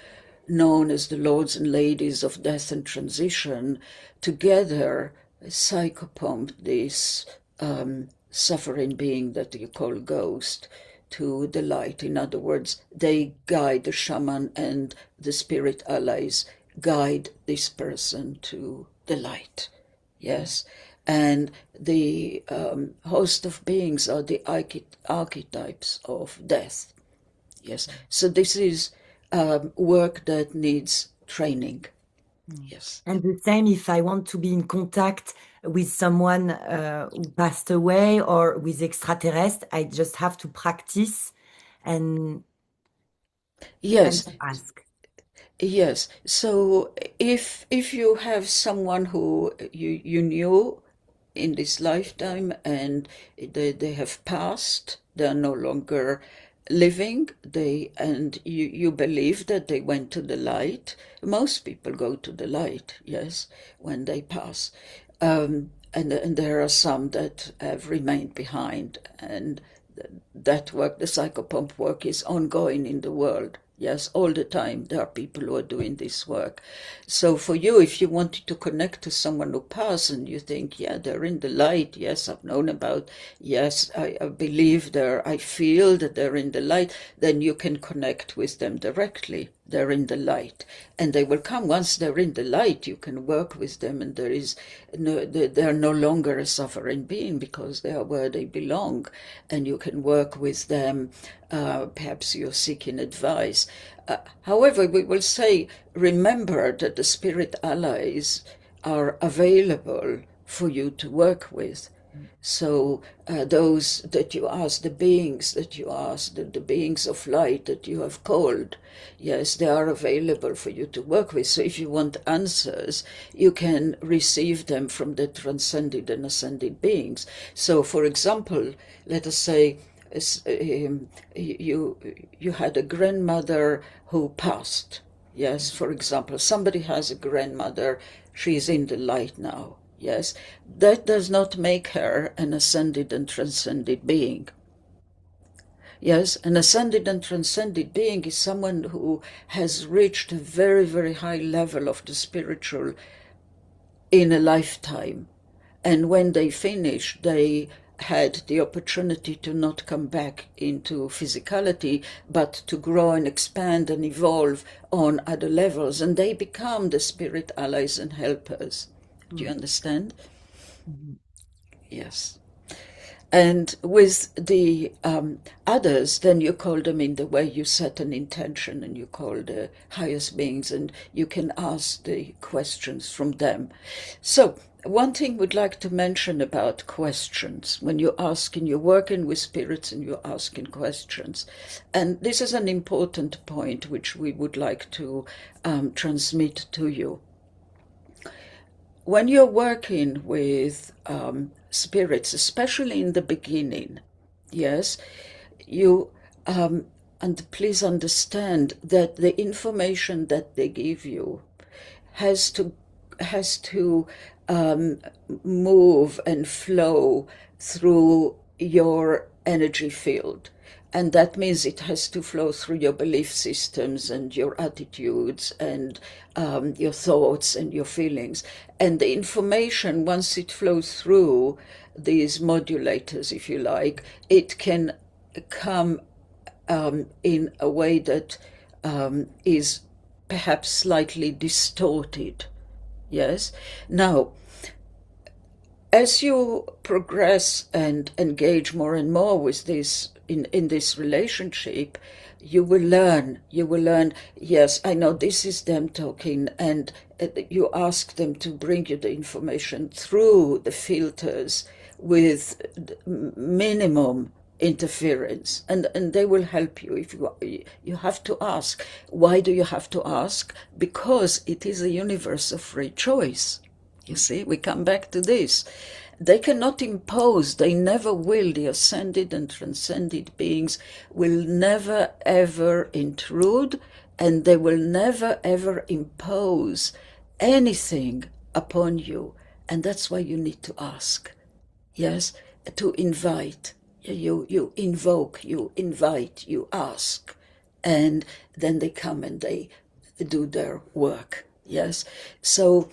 S2: known as the lords and ladies of death and transition, together psychopomp this suffering being that you call ghost to the light. In other words, they guide, the shaman and the spirit allies guide this person to the light. Yes. And the host of beings are the archetypes of death. Yes. So this is work that needs training. Yes.
S1: And the same if I want to be in contact with someone who passed away or with extraterrestrials, I just have to practice and
S2: Yes.
S1: ask.
S2: Yes. So if you have someone who you knew in this lifetime and they have passed, they are no longer living, and you believe that they went to the light. Most people go to the light, yes, when they pass. And there are some that have remained behind, and that work, the psychopomp work, is ongoing in the world. Yes, all the time there are people who are doing this work. So for you, if you wanted to connect to someone who passed and you think, yeah, they're in the light, yes, I've known about, yes, I believe I feel that they're in the light, then you can connect with them directly. They're in the light, and they will come. Once they're in the light, you can work with them, and they are no longer a suffering being because they are where they belong, and you can work with them. Perhaps you're seeking advice. However, we will say, remember that the spirit allies are available for you to work with. So those that you ask, the beings that you ask, the beings of light that you have called, yes, they are available for you to work with. So if you want answers, you can receive them from the transcended and ascended beings. So for example, let us say you had a grandmother who passed. Yes, for example, somebody has a grandmother, she's in the light now. Yes, that does not make her an ascended and transcended being. Yes, an ascended and transcended being is someone who has reached a very, very high level of the spiritual in a lifetime. And when they finish, they had the opportunity to not come back into physicality, but to grow and expand and evolve on other levels. And they become the spirit allies and helpers. Do you understand?
S1: Mm-hmm.
S2: Yes. And with the others, then you call them in the way you set an intention, and you call the highest beings, and you can ask the questions from them. So one thing we'd like to mention about questions, when you're asking, you're working with spirits and you're asking questions. And this is an important point which we would like to transmit to you. When you're working with spirits, especially in the beginning, yes, you and please understand that the information that they give you has to move and flow through your energy field. And that means it has to flow through your belief systems and your attitudes and your thoughts and your feelings. And the information, once it flows through these modulators, if you like, it can come in a way that is perhaps slightly distorted. Yes? Now, as you progress and engage more and more with this in this relationship, you will learn, yes, I know this is them talking, and you ask them to bring you the information through the filters with minimum interference, and they will help you. If you have to ask. Why do you have to ask? Because it is a universe of free choice. You see, we come back to this. They cannot impose, they never will. The ascended and transcended beings will never ever intrude, and they will never ever impose anything upon you. And that's why you need to ask. Yes, to invite. You invoke, you invite, you ask, and then they come and they do their work. Yes, so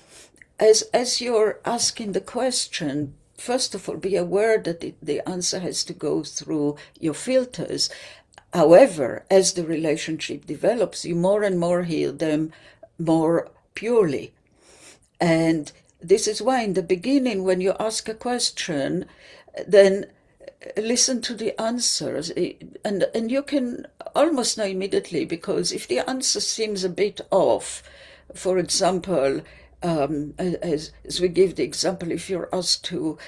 S2: as you're asking the question, first of all, be aware that the answer has to go through your filters. However, as the relationship develops, you more and more hear them more purely. And this is why in the beginning, when you ask a question, then listen to the answers, and you can almost know immediately, because if the answer seems a bit off, for example, as we give the example, if you're asked to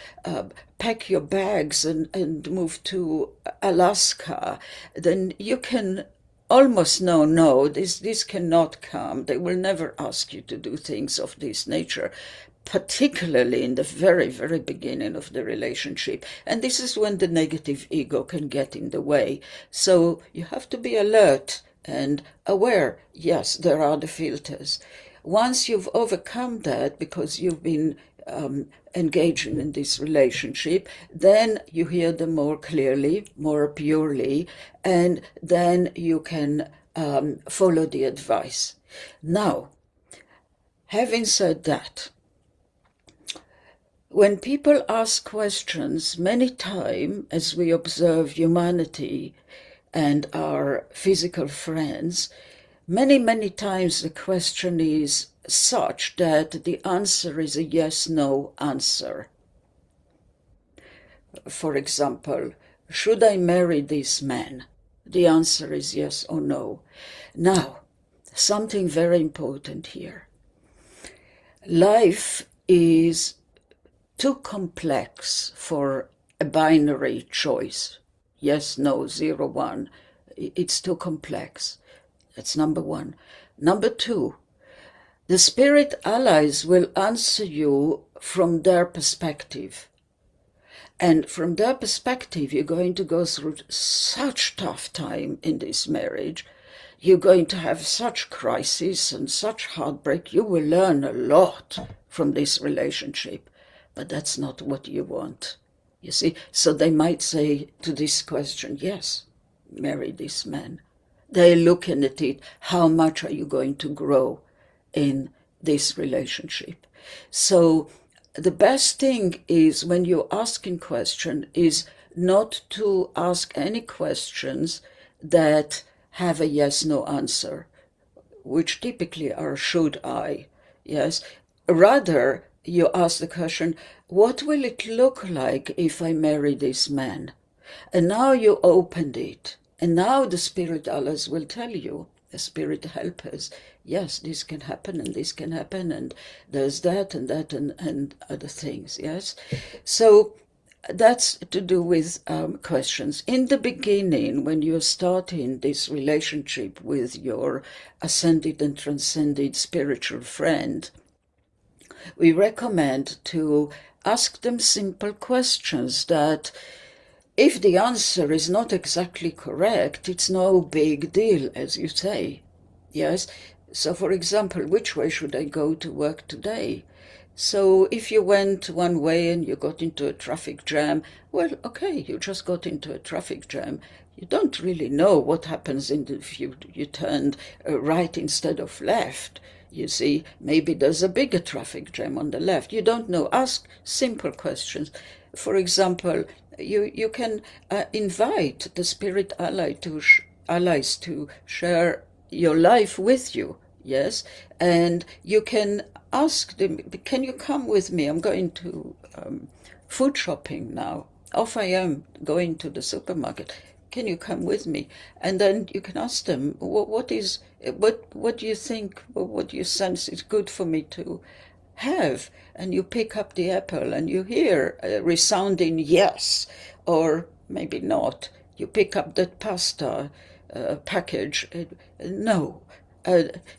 S2: pack your bags and move to Alaska, then you can almost know, no, this cannot come. They will never ask you to do things of this nature, particularly in the very, very beginning of the relationship. And this is when the negative ego can get in the way. So you have to be alert and aware. Yes, there are the filters. Once you've overcome that, because you've been engaging in this relationship, then you hear them more clearly, more purely, and then you can follow the advice. Now, having said that, when people ask questions, many times, as we observe humanity and our physical friends, Many, many times the question is such that the answer is a yes-no answer. For example, should I marry this man? The answer is yes or no. Now, something very important here. Life is too complex for a binary choice. Yes, no, 0, 1. It's too complex. That's number one. Number two, the spirit allies will answer you from their perspective. And from their perspective, you're going to go through such tough time in this marriage. You're going to have such crisis and such heartbreak. You will learn a lot from this relationship. But that's not what you want. You see? So they might say to this question, yes, marry this man. They're looking at it, how much are you going to grow in this relationship? So the best thing is when you're asking question is not to ask any questions that have a yes-no answer, which typically are should I, yes? Rather, you ask the question, what will it look like if I marry this man? And now you opened it, and now the spirit allies will tell you, the spirit helpers, yes, this can happen and this can happen and there's that and other things, yes? So that's to do with questions. In the beginning, when you're starting this relationship with your ascended and transcended spiritual friend, we recommend to ask them simple questions that if the answer is not exactly correct, it's no big deal, as you say. Yes? So, for example, which way should I go to work today? So if you went one way and you got into a traffic jam, well, okay, you just got into a traffic jam. You don't really know what happens if you turned right instead of left. You see, maybe there's a bigger traffic jam on the left. You don't know. Ask simple questions. For example, you can invite the spirit allies to share your life with you, yes? And you can ask them, can you come with me? I'm going to food shopping now. Off I am, going to the supermarket. Can you come with me? And then you can ask them, what do you think, what do you sense is good for me to have? And you pick up the apple and you hear a resounding yes, or maybe not. You pick up that pasta package, no.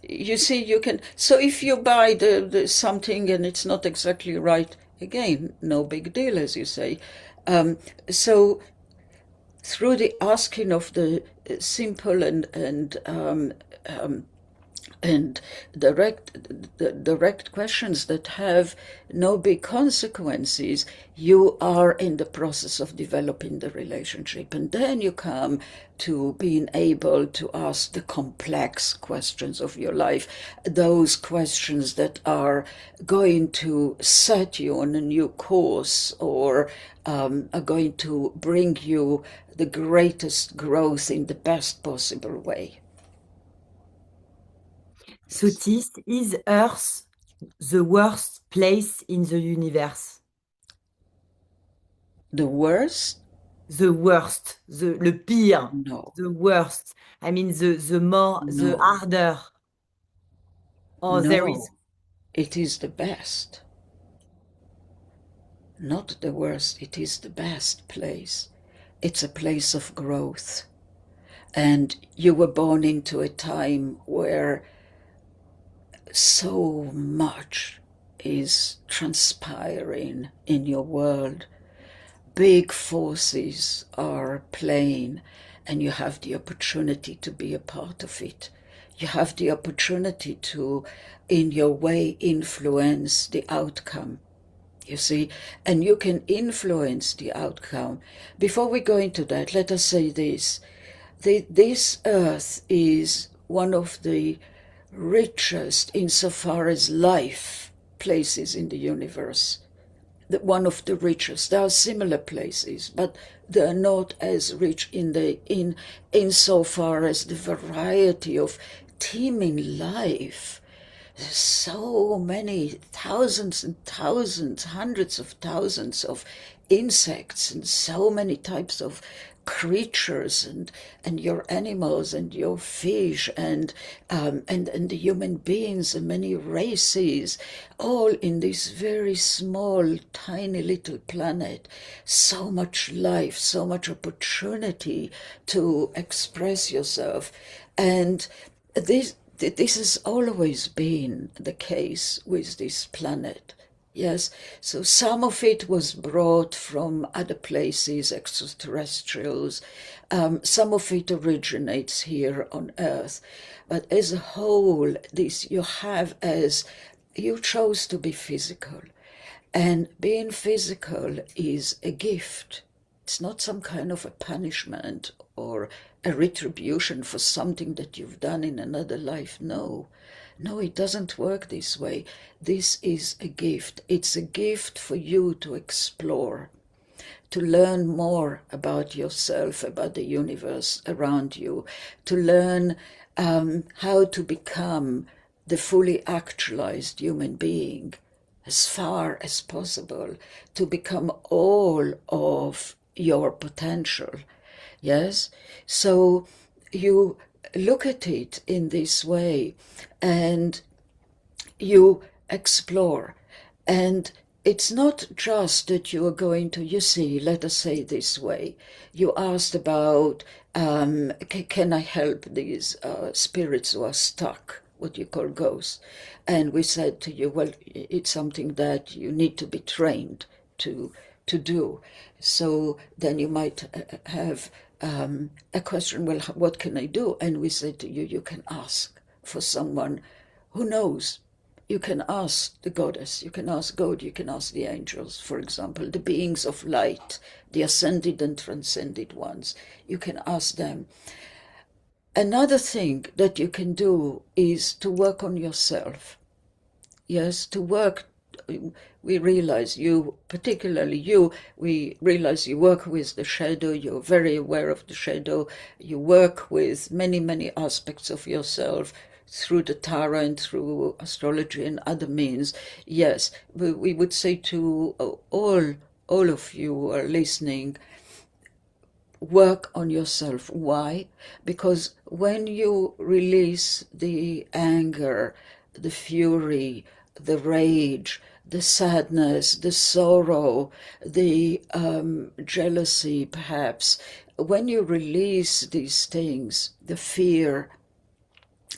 S2: You see, you can. So if you buy the something and it's not exactly right, again, no big deal, as you say. So through the asking of the simple and direct questions that have no big consequences, you are in the process of developing the relationship. And then you come to being able to ask the complex questions of your life, those questions that are going to set you on a new course or are going to bring you the greatest growth in the best possible way.
S1: Sothis, is Earth the worst place in the universe?
S2: The worst?
S1: The worst, le pire.
S2: No.
S1: The worst. I mean the more, the
S2: No.
S1: harder. Or there is.
S2: No. It is the best. Not the worst, it is the best place. It's a place of growth. And you were born into a time where so much is transpiring in your world. Big forces are playing, and you have the opportunity to be a part of it. You have the opportunity to, in your way, influence the outcome. You see, and you can influence the outcome. Before we go into that, let us say this. This earth is one of the richest, insofar as life, places in the universe. One of the richest. There are similar places, but they're not as rich insofar as the variety of teeming life. There's so many thousands and thousands, hundreds of thousands of insects and so many types of creatures and your animals and your fish and the human beings and many races, all in this very small, tiny little planet. So much life, so much opportunity to express yourself. And this has always been the case with this planet. Yes, so some of it was brought from other places, extraterrestrials. Some of it originates here on Earth. But as a whole, this you have as you chose to be physical. And being physical is a gift. It's not some kind of a punishment or a retribution for something that you've done in another life. No, no, it doesn't work this way. This is a gift. It's a gift for you to explore, to learn more about yourself, about the universe around you, to learn how to become the fully actualized human being as far as possible, to become all of your potential. Yes? So you look at it in this way and you explore. And it's not just that you are going to, you see, let us say this way. You asked about, can I help these spirits who are stuck, what you call ghosts? And we said to you, well, it's something that you need to be trained to do. So then you might have a question, well, what can I do? And we said to you, you can ask for someone who knows. You can ask the goddess, you can ask God, you can ask the angels, for example, the beings of light, the ascended and transcended ones. You can ask them. Another thing that you can do is to work on yourself. Yes, to work. We realize you, particularly you, we realize you work with the shadow, you're very aware of the shadow, you work with many, many aspects of yourself through the tarot and through astrology and other means. Yes, we would say to all of you who are listening, work on yourself. Why? Because when you release the anger, the fury, the rage, the sadness, the sorrow, the jealousy, perhaps, when you release these things, the fear,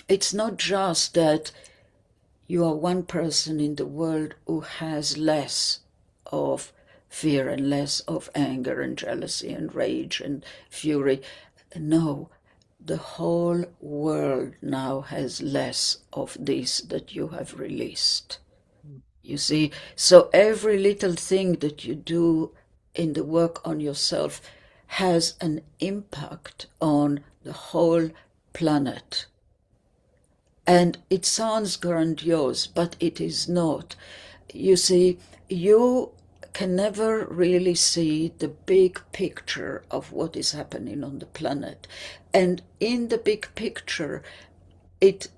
S2: it's not just that you are one person in the world who has less of fear and less of anger and jealousy and rage and fury. No, the whole world now has less of this that you have released. You see, so every little thing that you do in the work on yourself has an impact on the whole planet. And it sounds grandiose, but it is not. You see, you can never really see the big picture of what is happening on the planet. And in the big picture, it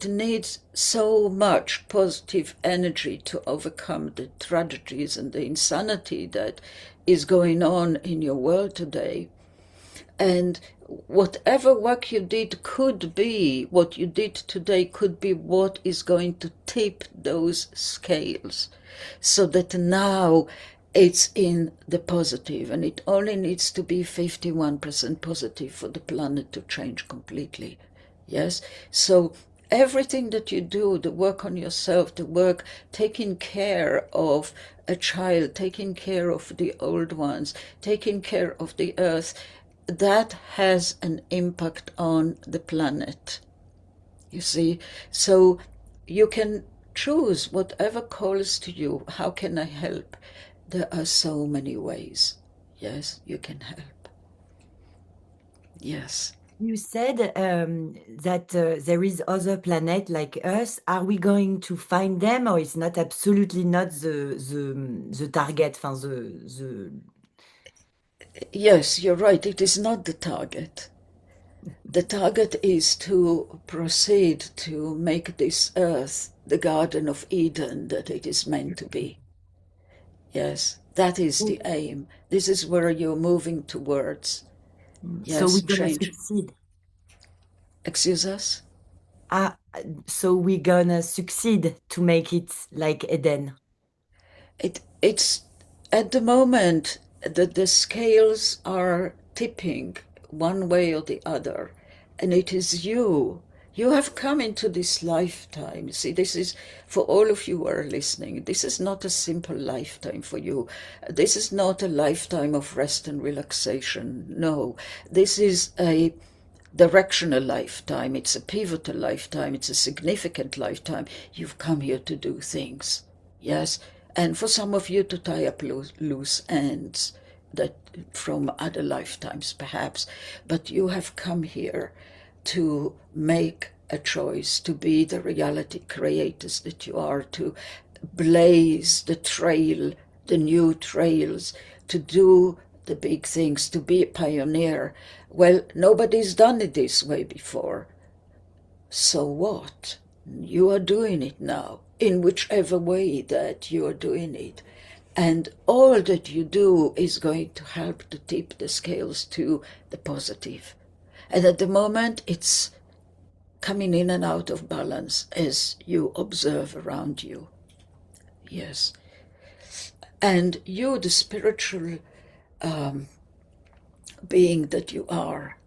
S2: needs so much positive energy to overcome the tragedies and the insanity that is going on in your world today. And whatever work you did could be, what you did today could be what is going to tip those scales so that now it's in the positive, and it only needs to be 51% positive for the planet to change completely. Yes? So everything that you do, the work on yourself, the work taking care of a child, taking care of the old ones, taking care of the earth, that has an impact on the planet. You see? So you can choose whatever calls to you. How can I help? There are so many ways. Yes, you can help. Yes.
S1: You said that there is other planet like us. Are we going to find them, or it's not absolutely not the target?
S2: Yes, you're right. It is not the target. The target is to proceed to make this earth the Garden of Eden that it is meant to be. Yes, that is the aim. This is where you're moving towards.
S1: So
S2: Yes,
S1: we're gonna
S2: change.
S1: succeed.
S2: Excuse us?
S1: Ah, so we're gonna succeed to make it like Eden.
S2: It's at the moment that the scales are tipping one way or the other, and it is you. You have come into this lifetime. See, this is for all of you who are listening. This is not a simple lifetime for you. This is not a lifetime of rest and relaxation. No, this is a directional lifetime. It's a pivotal lifetime. It's a significant lifetime. You've come here to do things. Yes, and for some of you to tie up loose ends that from other lifetimes perhaps, but you have come here to make a choice, to be the reality creators that you are, to blaze the trail, the new trails, to do the big things, to be a pioneer. Well, nobody's done it this way before. So what? You are doing it now, in whichever way that you are doing it. And all that you do is going to help to tip the scales to the positive. And at the moment, it's coming in and out of balance as you observe around you. Yes. And you, the spiritual being that you are,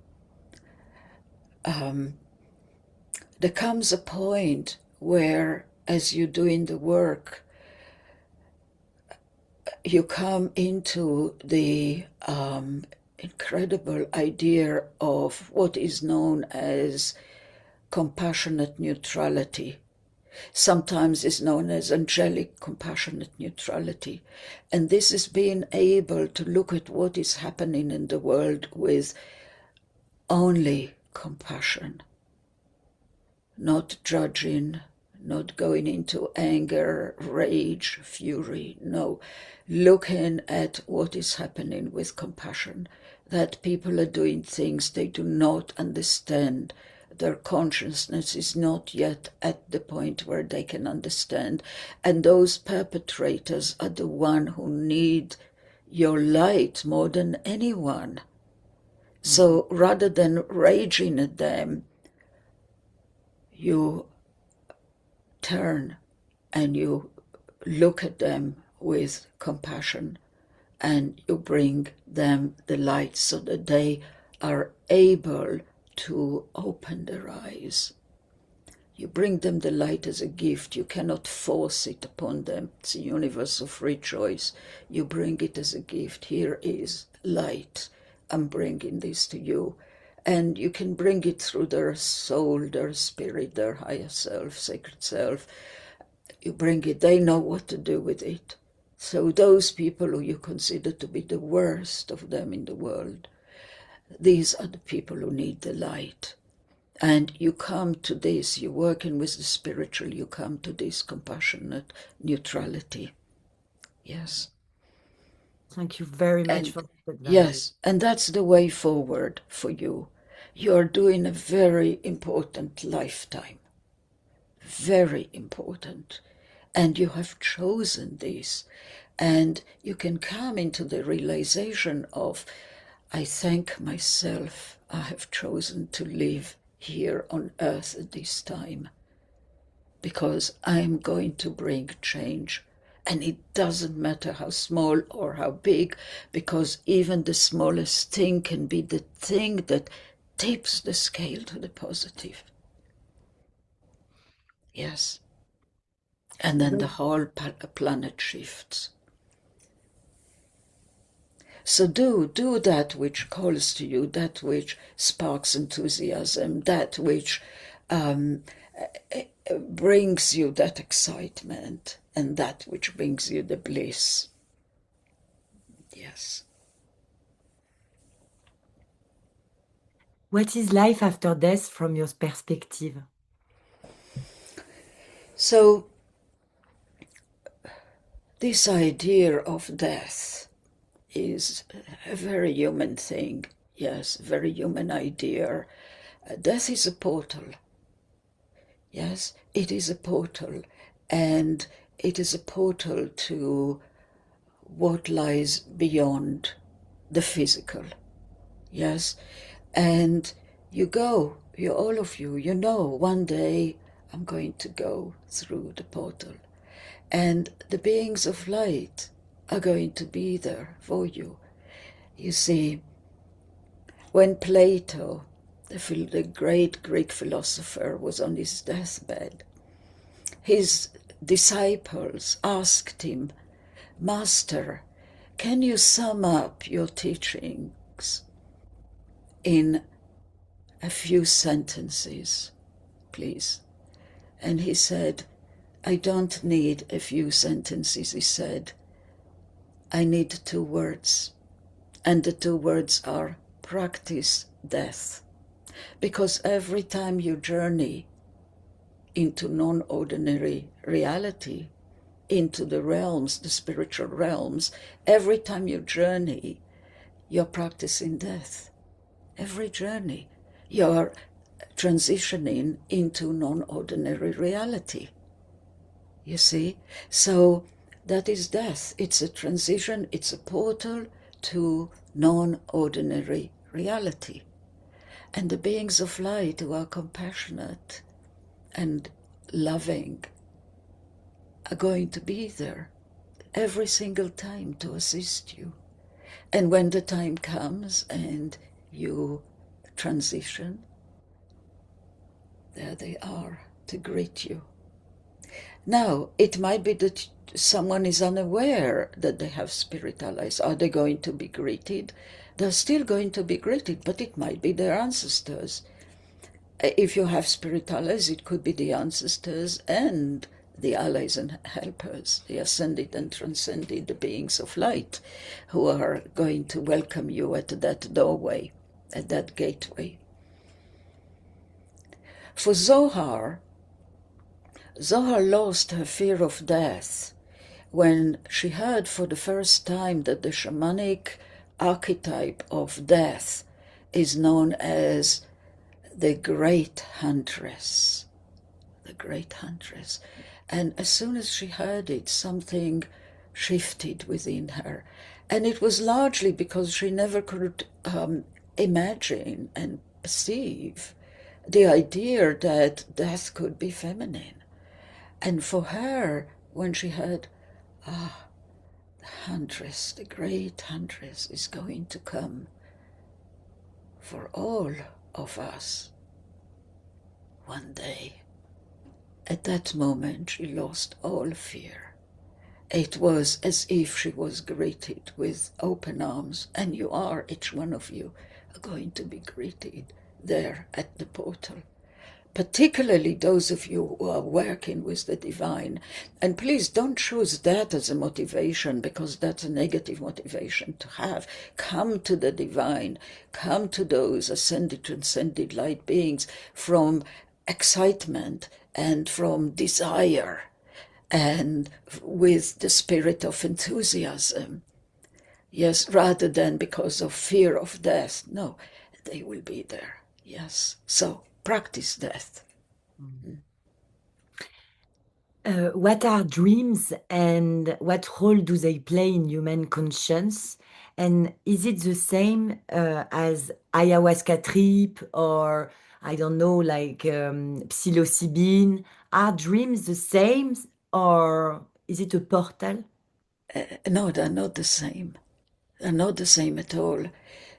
S2: there comes a point where, as you're doing the work, you come into the incredible idea of what is known as compassionate neutrality. Sometimes it's known as angelic compassionate neutrality. And this is being able to look at what is happening in the world with only compassion, not judging, not going into anger, rage, fury. No, looking at what is happening with compassion, that people are doing things they do not understand. Their consciousness is not yet at the point where they can understand. And those perpetrators are the one who need your light more than anyone. So rather than raging at them, you turn and you look at them with compassion and you bring them the light so that they are able to open their eyes. You bring them the light as a gift. You cannot force it upon them. It's a universal free choice. You bring it as a gift. Here is light. I'm bringing this to you. And you can bring it through their soul, their spirit, their higher self, sacred self. You bring it. They know what to do with it. So those people who you consider to be the worst of them in the world, these are the people who need the light. And you come to this, you're working with the spiritual, you come to this compassionate neutrality. Yes.
S1: Thank you very much
S2: And
S1: for that advice.
S2: yes, and that's the way forward for you. You're doing a very important lifetime. Very important. And you have chosen this. And you can come into the realization of, I thank myself, I have chosen to live here on earth at this time, because I am going to bring change. And it doesn't matter how small or how big, because even the smallest thing can be the thing that tips the scale to the positive. Yes. And then the whole planet shifts. So do that which calls to you, that which sparks enthusiasm, that which brings you that excitement, and that which brings you the bliss. Yes.
S1: What is life after death from your perspective?
S2: So this idea of death is a very human thing. Yes, very human idea. Death is a portal. Yes, it is a portal, and it is a portal to what lies beyond the physical. Yes, and you go, you all of you, you know, one day I'm going to go through the portal, and the beings of light are going to be there for you. You see, when Plato, the great Greek philosopher, was on his deathbed, his disciples asked him, Master, can you sum up your teachings in a few sentences, please? And he said, I don't need a few sentences, he said. I need 2 words. And the 2 words are practice death. Because every time you journey into non-ordinary reality, into the realms, the spiritual realms, every time you journey, you're practicing death. Every journey, you're transitioning into non-ordinary reality. You see? So that is death. It's a transition, it's a portal to non-ordinary reality. And the beings of light who are compassionate and loving are going to be there every single time to assist you. And when the time comes and you transition, there they are to greet you. Now, it might be that someone is unaware that they have spirit allies. Are they going to be greeted? They're still going to be greeted, but it might be their ancestors. If you have spirit allies, it could be the ancestors and the allies and helpers, the ascended and transcended, the beings of light, who are going to welcome you at that doorway, at that gateway. For Zohar lost her fear of death when she heard for the first time that the shamanic archetype of death is known as the great huntress. The great huntress. And as soon as she heard it, something shifted within her. And it was largely because she never could imagine and perceive the idea that death could be feminine. And for her, when she heard, the huntress, the great huntress is going to come for all of us one day. At that moment, she lost all fear. It was as if she was greeted with open arms, and you are, each one of you, are going to be greeted there at the portal. Particularly those of you who are working with the divine. And please don't choose that as a motivation, because that's a negative motivation to have. Come to the divine. Come to those ascended, transcended light beings from excitement and from desire and with the spirit of enthusiasm. Yes, rather than because of fear of death. No, they will be there. Yes. So practice death.
S1: What are dreams and what role do they play in human conscience? And is it the same as ayahuasca trip or, I don't know, like psilocybin? Are dreams the same or is it a portal?
S2: No, they're not the same. They're not the same at all.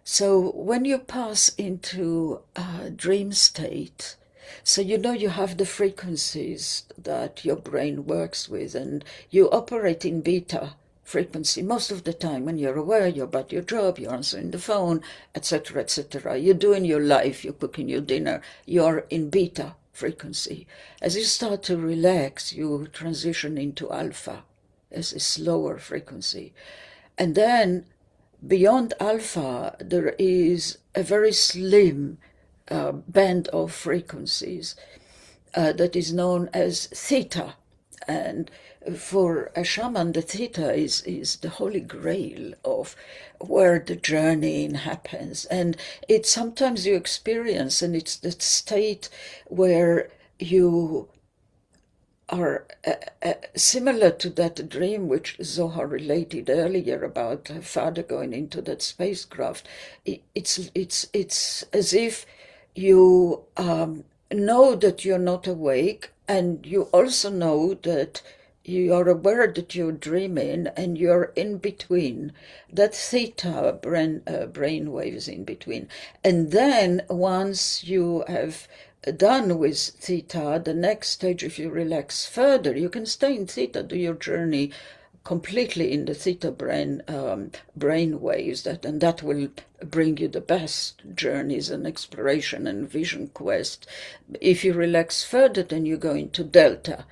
S2: So when you pass into a dream state, so you know you have the frequencies that your brain works with, and you operate in beta frequency most of the time. When you're aware, you're about your job, you're answering the phone, etc., etc. You're doing your life, you're cooking your dinner, you're in beta frequency. As you start to relax, you transition into alpha, as a slower frequency. And then beyond alpha, there is a very slim band of frequencies that is known as theta. And for a shaman, the theta is the holy grail of where the journeying happens. And it's sometimes you experience, and it's the state where you are similar to that dream which Zohar related earlier about her father going into that spacecraft. It's as if you know that you're not awake, and you also know that you are aware that you're dreaming, and you're in between that theta brain waves in between. And then once you have done with theta, the next stage, if you relax further, you can stay in theta, do your journey completely in the theta brain waves, and that will bring you the best journeys and exploration and vision quest. If you relax further, then you go into delta,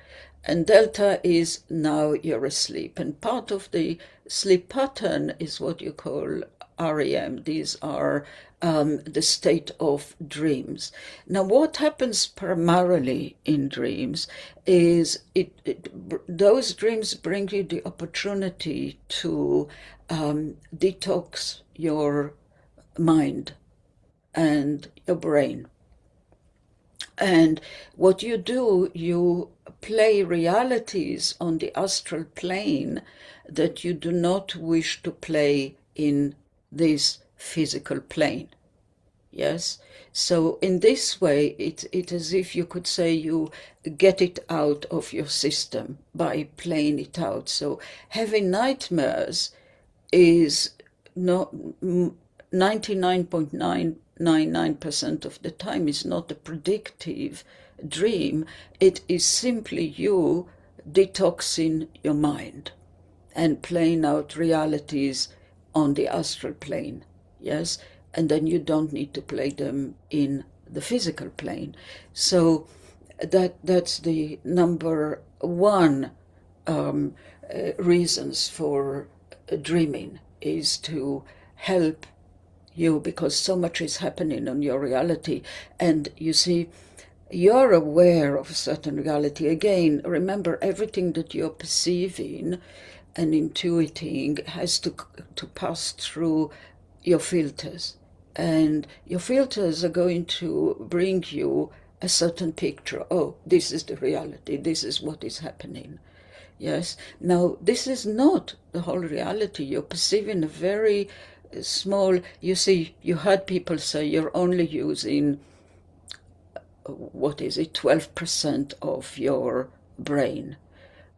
S2: and delta is now you're asleep, and part of the sleep pattern is what you call REM. These are the state of dreams. Now, what happens primarily in dreams is those dreams bring you the opportunity to detox your mind and your brain. And what you do, you play realities on the astral plane that you do not wish to play in this physical plane. Yes? So in this way, it's as if you could say you get it out of your system by playing it out. So having nightmares is not 99.999% of the time is not a predictive dream. It is simply you detoxing your mind and playing out realities on the astral plane. Yes? And then you don't need to play them in the physical plane. So that's the number one reasons for dreaming, is to help you, because so much is happening on your reality. And you see, you're aware of a certain reality. Again, remember, everything that you're perceiving and intuiting has to pass through your filters. And your filters are going to bring you a certain picture. Oh, this is the reality. This is what is happening. Yes. Now, this is not the whole reality. You're perceiving a very small, you see, you heard people say you're only using, 12% of your brain.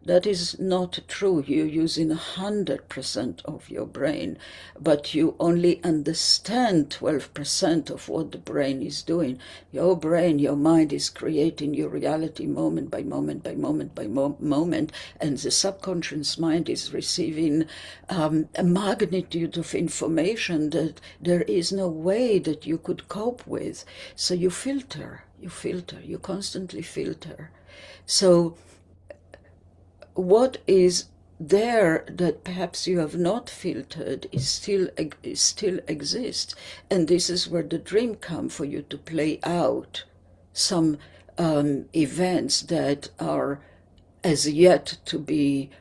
S2: That is not true. You're using 100% of your brain, but you only understand 12% of what the brain is doing. Your brain, your mind is creating your reality moment by moment by moment by moment, and the subconscious mind is receiving a magnitude of information that there is no way that you could cope with. So you filter, you constantly filter. So what is there that perhaps you have not filtered is still exists, and this is where the dream comes for you to play out some events that are as yet to be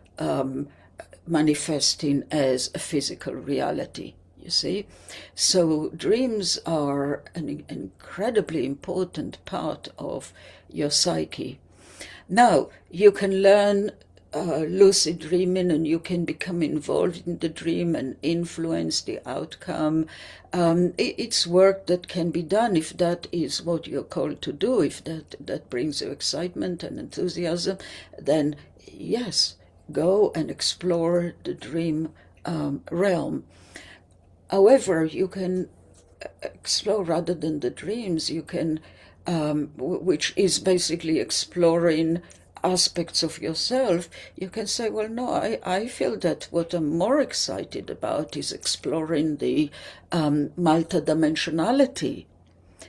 S2: manifesting as a physical reality. You see, so dreams are an incredibly important part of your psyche. Now, you can learn lucid dreaming, and you can become involved in the dream and influence the outcome. It's work that can be done if that is what you're called to do. If that brings you excitement and enthusiasm, then yes, go and explore the dream realm. However, you can explore, rather than the dreams, you can, which is basically exploring aspects of yourself, you can say, well, no, I feel that what I'm more excited about is exploring the multidimensionality.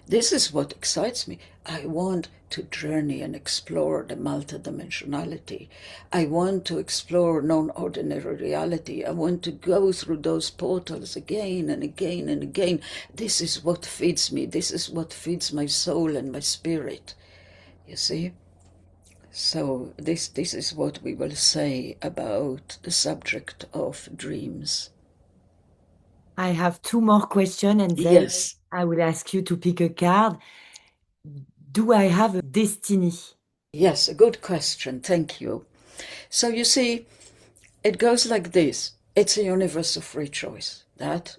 S2: This is what excites me. I want to journey and explore the multidimensionality. I want to explore non-ordinary reality. I want to go through those portals again and again and again. This is what feeds me. This is what feeds my soul and my spirit. You see? So this is what we will say about the subject of dreams.
S1: I have two more questions and then
S2: Yes.
S1: I will ask you to pick a card. Do I have a destiny?
S2: Yes, a good question. Thank you. So you see, it goes like this. It's a universe of free choice. That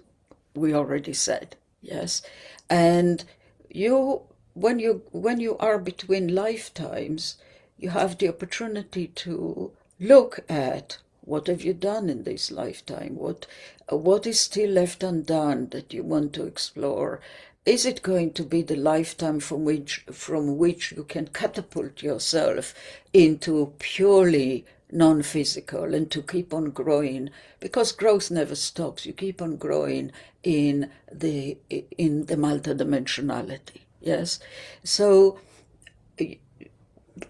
S2: we already said. Yes. And you when you are between lifetimes, you have the opportunity to look at what have you done in this lifetime, what is still left undone that you want to explore. Is it going to be the lifetime from which you can catapult yourself into purely non-physical and to keep on growing, because growth never stops. You keep on growing in the multidimensionality. Yes. So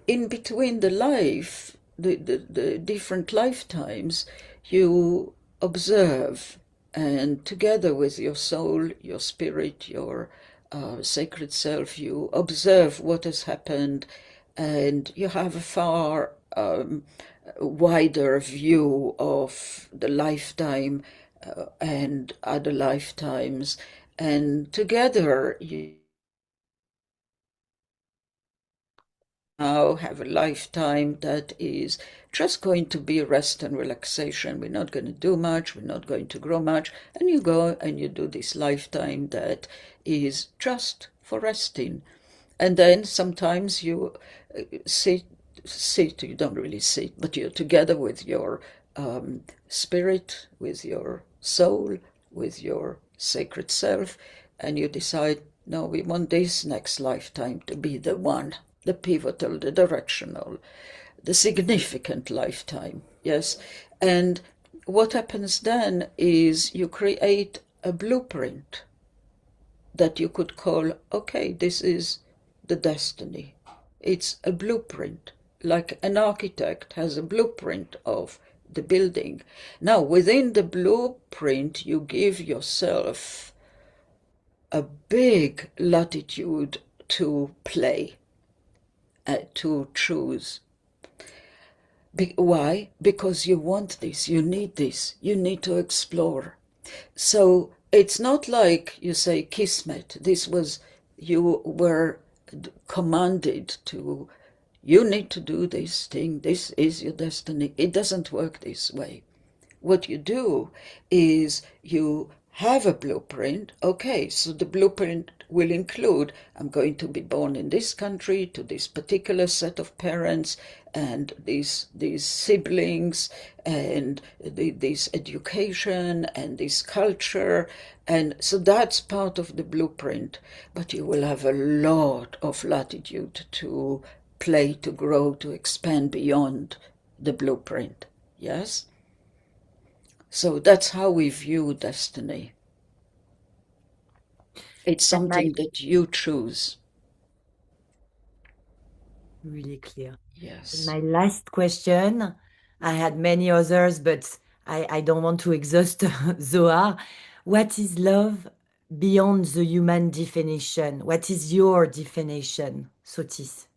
S2: in between the different lifetimes, you observe, and together with your soul, your spirit, your sacred self, you observe what has happened, and you have a far wider view of the lifetime and other lifetimes, and together you now have a lifetime that is just going to be rest and relaxation. We're not going to do much, we're not going to grow much, and you go and you do this lifetime that is just for resting. And then sometimes you sit, you don't really sit, but you're together with your spirit, with your soul, with your sacred self, and you decide, no, we want this next lifetime to be the one, the pivotal, the directional, the significant lifetime. Yes. And what happens then is you create a blueprint that you could call, okay, this is the destiny. It's a blueprint, like an architect has a blueprint of the building. Now, within the blueprint, you give yourself a big latitude to play, to choose. Why? Because you want this, you need this, you need to explore. So it's not like you say kismet. This was, you were commanded to, you need to do this thing, this is your destiny. It doesn't work this way. What you do is you have a blueprint. Okay, so the blueprint will include, I'm going to be born in this country to this particular set of parents and these siblings and this education and this culture, and so that's part of the blueprint. But you will have a lot of latitude to play, to grow, to expand beyond the blueprint. Yes. So that's how we view destiny. It's
S1: And my
S2: something that you choose.
S1: really clear. And
S2: Yes.
S1: my last question, I had many others, but I don't want to exhaust Zohar. What is love beyond the human definition? What is your definition, Sotis,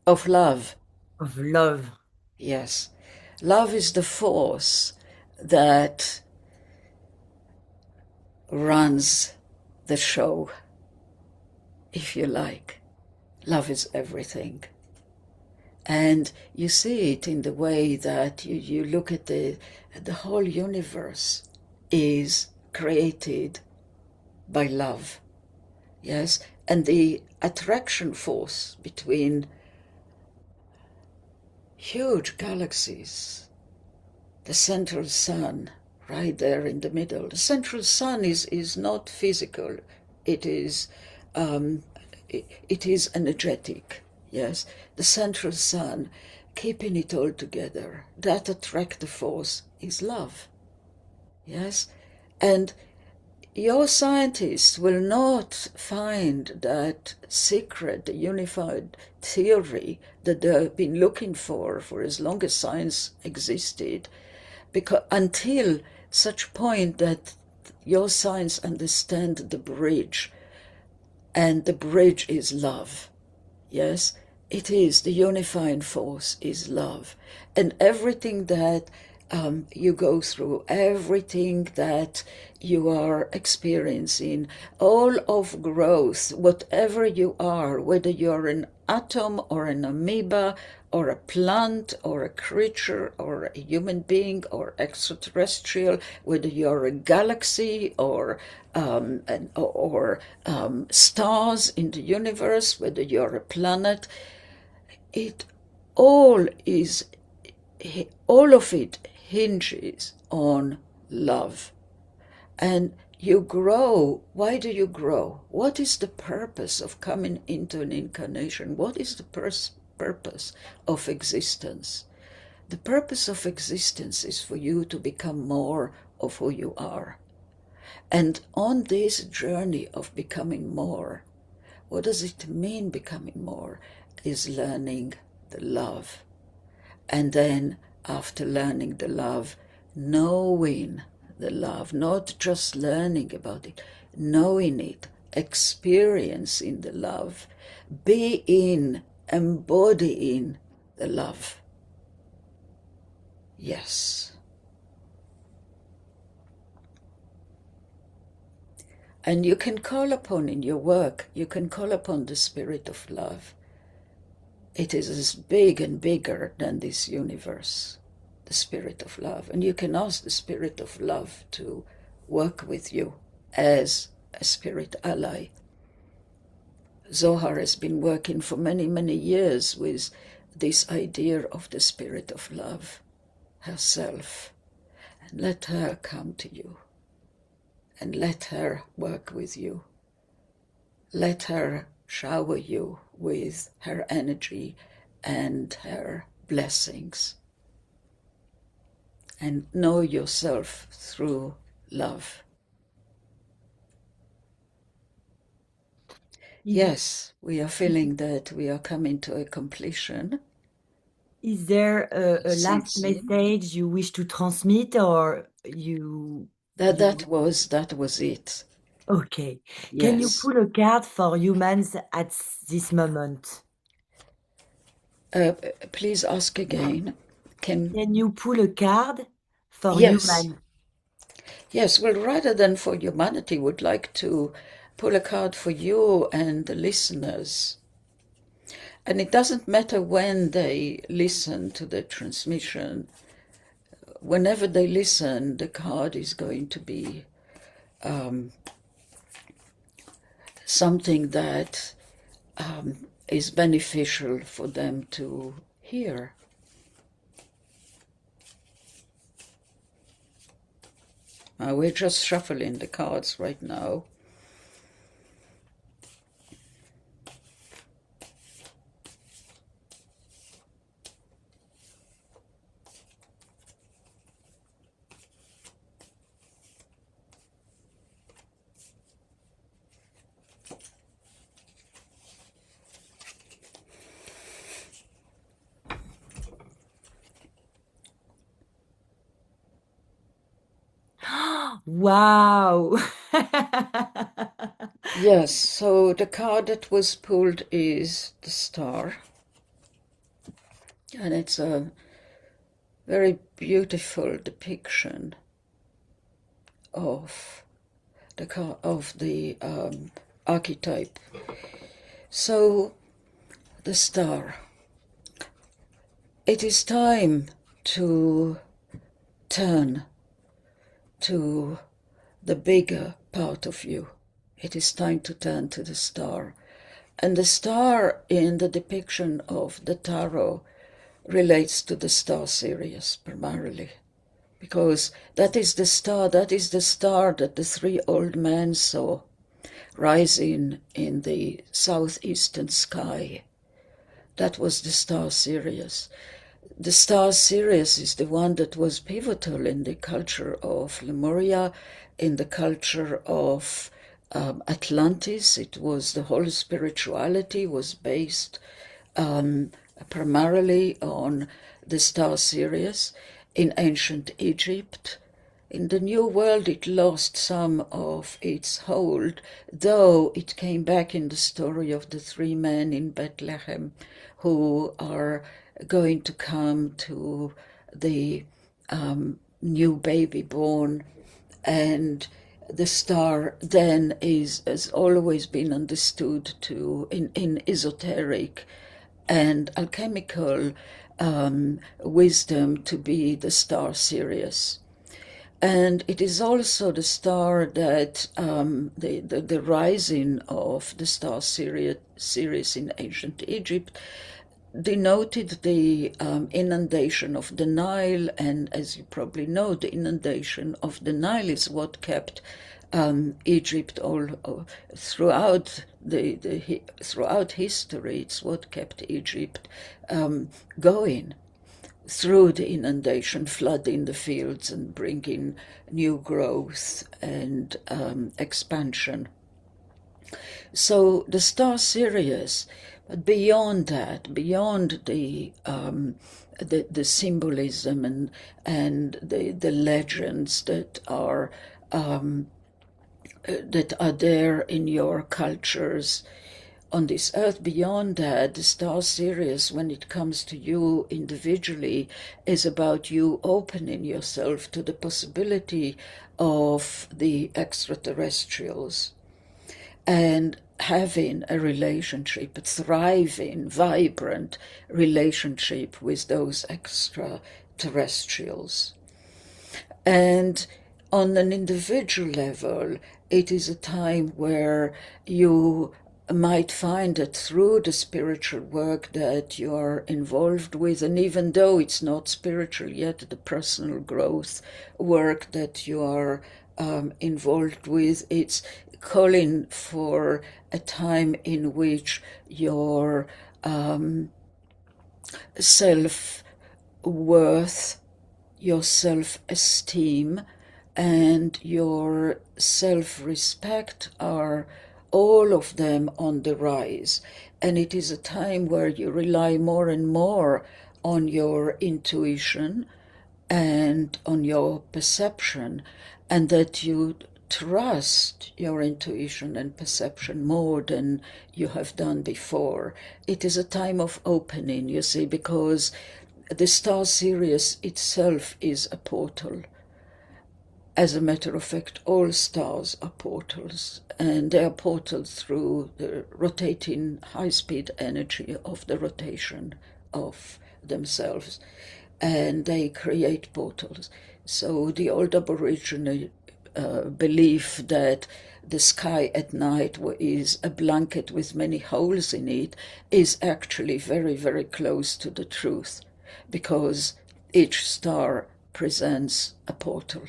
S2: Of love.
S1: of love?
S2: Yes. Love is the force that runs the show, if you like. Love is everything. And you see it in the way that you look at the whole universe is created by love. Yes. And the attraction force between huge galaxies, the central sun right there in the middle. The central sun is not physical. It is it is energetic. Yes. The central sun, keeping it all together. That attractive force is love. Yes. And your scientists will not find that secret, unified theory that they've been looking for as long as science existed, because until such point that your science understand the bridge, and the bridge is love. Yes. it is, the unifying force is love. And everything that you go through, everything that you are experiencing, all of growth, whatever you are, whether you're an atom or an amoeba or a plant or a creature or a human being or extraterrestrial, whether you're a galaxy or stars in the universe, whether you're a planet, it all is, all of it hinges on love. And you grow. Why do you grow? What is the purpose of coming into an incarnation? What is the purpose of existence? The purpose of existence is for you to become more of who you are. And on this journey of becoming more, what does it mean becoming more? Is learning the love. And then after learning the love, knowing the love, not just learning about it, knowing it, experiencing the love, being, embodying the love. Yes. And you can call upon in your work, you can call upon the spirit of love. It is as big and bigger than this universe, the spirit of love. And you can ask the spirit of love to work with you as a spirit ally. ZOHAR has been working for many, many years with this idea of the spirit of love herself. And let her come to you. And let her work with you. Let her shower you with her energy and her blessings. And know yourself through love. Yes, we are feeling that we are coming to a completion.
S1: Is there a last message you wish to transmit, or you...
S2: That was it.
S1: Okay.
S2: Yes.
S1: Can you pull a card for humans at this moment?
S2: Please ask again.
S1: Can you pull a card for
S2: Yes.
S1: humans?
S2: Yes, well, rather than for humanity, would like to pull a card for you and the listeners. And it doesn't matter when they listen to the transmission. Whenever they listen, the card is going to be something that is beneficial for them to hear. We're just shuffling the cards right now.
S1: Wow!
S2: Yes, so the card that was pulled is the Star. And it's a very beautiful depiction of the archetype. So, the Star. It is time to turn to the bigger part of you. It is time to turn to the Star. And the Star in the depiction of the tarot relates to the star Sirius primarily, because that is the star that the three old men saw rising in the southeastern sky. That was the star Sirius. The star Sirius is the one that was pivotal in the culture of Lemuria, in the culture of Atlantis. It was the whole spirituality was based primarily on the star Sirius. In ancient Egypt, In the New World it lost some of its hold, though it came back in the story of the three men in Bethlehem who are going to come to the new baby born, and the star then has always been understood to in esoteric and alchemical wisdom to be the star Sirius. And it is also the star that the rising of the star Sirius in ancient Egypt denoted the inundation of the Nile, and as you probably know, the inundation of the Nile is what kept Egypt all throughout throughout history. It's what kept Egypt going through the inundation, flooding the fields and bringing new growth and expansion. So the star Sirius, but beyond that, beyond the symbolism and the legends that are there in your cultures on this earth, beyond that, the star Sirius, when it comes to you individually, is about you opening yourself to the possibility of the extraterrestrials and having a relationship, a thriving, vibrant relationship with those extraterrestrials. And on an individual level, it is a time where you might find that through the spiritual work that you are involved with, and even though it's not spiritual yet, the personal growth work that you are involved with, it's calling for a time in which your self-worth, your self-esteem, and your self-respect are all of them on the rise. And it is a time where you rely more and more on your intuition and on your perception, and that you trust your intuition and perception more than you have done before. It is a time of opening, you see, because the star Sirius itself is a portal. As a matter of fact, all stars are portals, and they are portals through the rotating high-speed energy of the rotation of themselves, and they create portals. So the old Aboriginal belief that the sky at night is a blanket with many holes in it is actually very, very close to the truth, because each star presents a portal.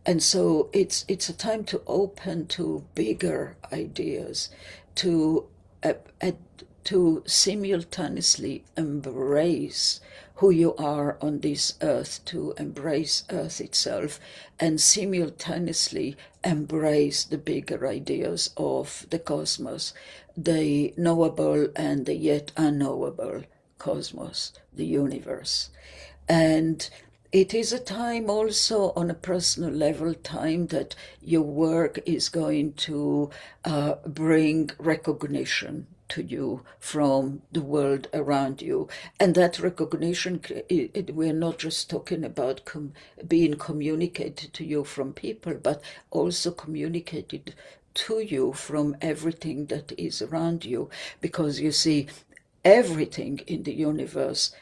S2: And so it's a time to open to bigger ideas, to simultaneously embrace who you are on this earth, to embrace earth itself, and simultaneously embrace the bigger ideas of the cosmos, the knowable and the yet unknowable cosmos, the universe. And it is a time also on a personal level, time that your work is going to bring recognition to you from the world around you. And that recognition, we're not just talking about being communicated to you from people, but also communicated to you from everything that is around you. Because you see, everything in the universe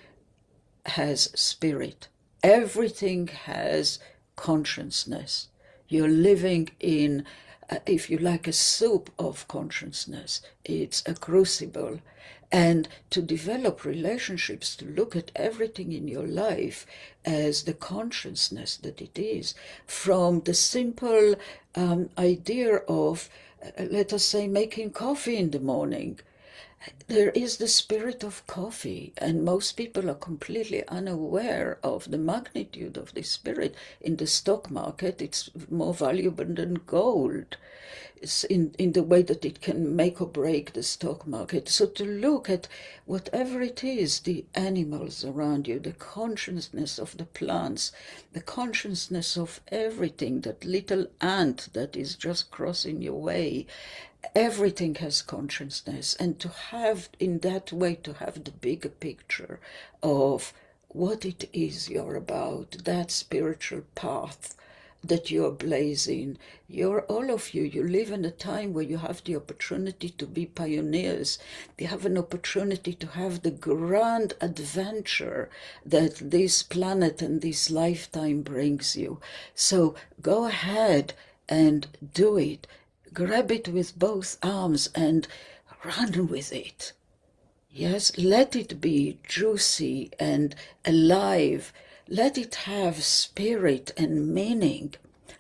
S2: has spirit. Everything has consciousness. You're living in, if you like, a soup of consciousness. It's a crucible. And to develop relationships, to look at everything in your life as the consciousness that it is, from the simple idea of, let us say, making coffee in the morning, There is the spirit of coffee, and most people are completely unaware of the magnitude of this spirit. In the stock market, it's more valuable than gold. It's in the way that it can make or break the stock market. So to look at whatever it is, the animals around you, the consciousness of the plants, the consciousness of everything, that little ant that is just crossing your way, everything has consciousness, and to have in that way to have the bigger picture of what it is you're about, that spiritual path that you're blazing. You're all of you live in a time where you have the opportunity to be pioneers. You have an opportunity to have the grand adventure that this planet and this lifetime brings you. So go ahead and do it. Grab it with both arms and run with it. Yes, let it be juicy and alive. Let it have spirit and meaning.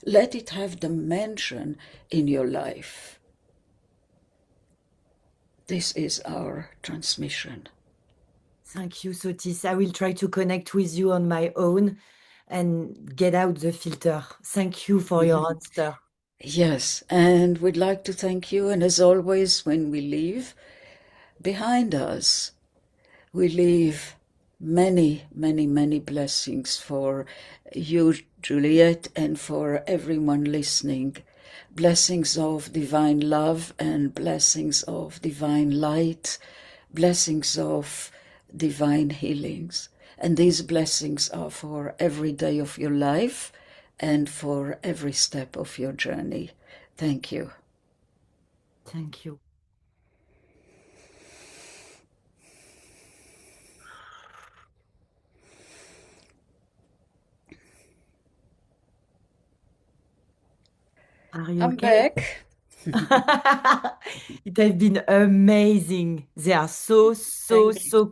S2: Let it have dimension in your life. This is our transmission.
S1: Thank you, Sothis. I will try to connect with you on my own and get out the filter. Thank you for your answer.
S2: Yes, and we'd like to thank you. And as always, when we leave behind us, we leave many, many, many blessings for you, Juliette, and for everyone listening. Blessings of divine love and blessings of divine light, blessings of divine healings. And these blessings are for every day of your life and for every step of your journey. Thank you.
S1: Thank you. Are you
S2: I'm
S1: okay?
S2: back.
S1: It has been amazing. They are so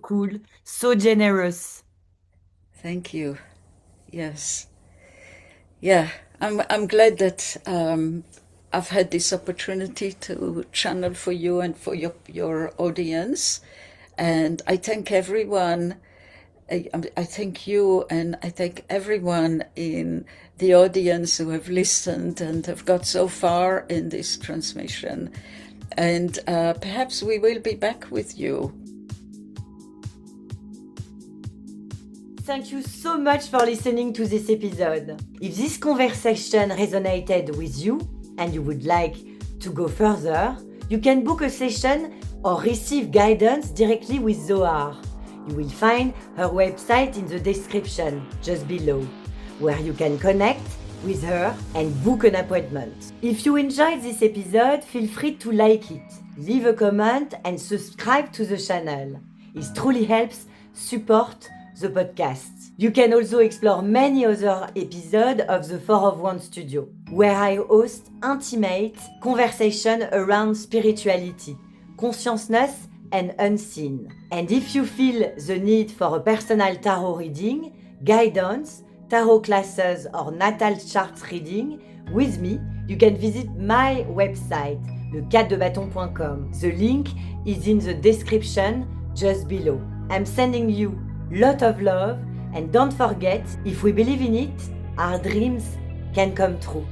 S1: cool, so generous.
S2: Thank you. Yes. Yeah, I'm glad that I've had this opportunity to channel for you and for your audience, and I thank everyone. I thank you, and I thank everyone in the audience who have listened and have got so far in this transmission. And perhaps we will be back with you.
S1: Thank you so much for listening to this episode. If this conversation resonated with you and you would like to go further, you can book a session or receive guidance directly with ZOHAR. You will find her website in the description just below, where you can connect with her and book an appointment. If you enjoyed this episode, feel free to like it, leave a comment and subscribe to the channel. It truly helps support the podcast. You can also explore many other episodes of the 4 of 1 studio, where I host intimate conversation around spirituality, consciousness and unseen. And if you feel the need for a personal tarot reading, guidance, tarot classes or natal chart reading with me, you can visit my website, le4debâton.com. The link is in the description just below. I'm sending you lot of love, and don't forget, if we believe in it, our dreams can come true.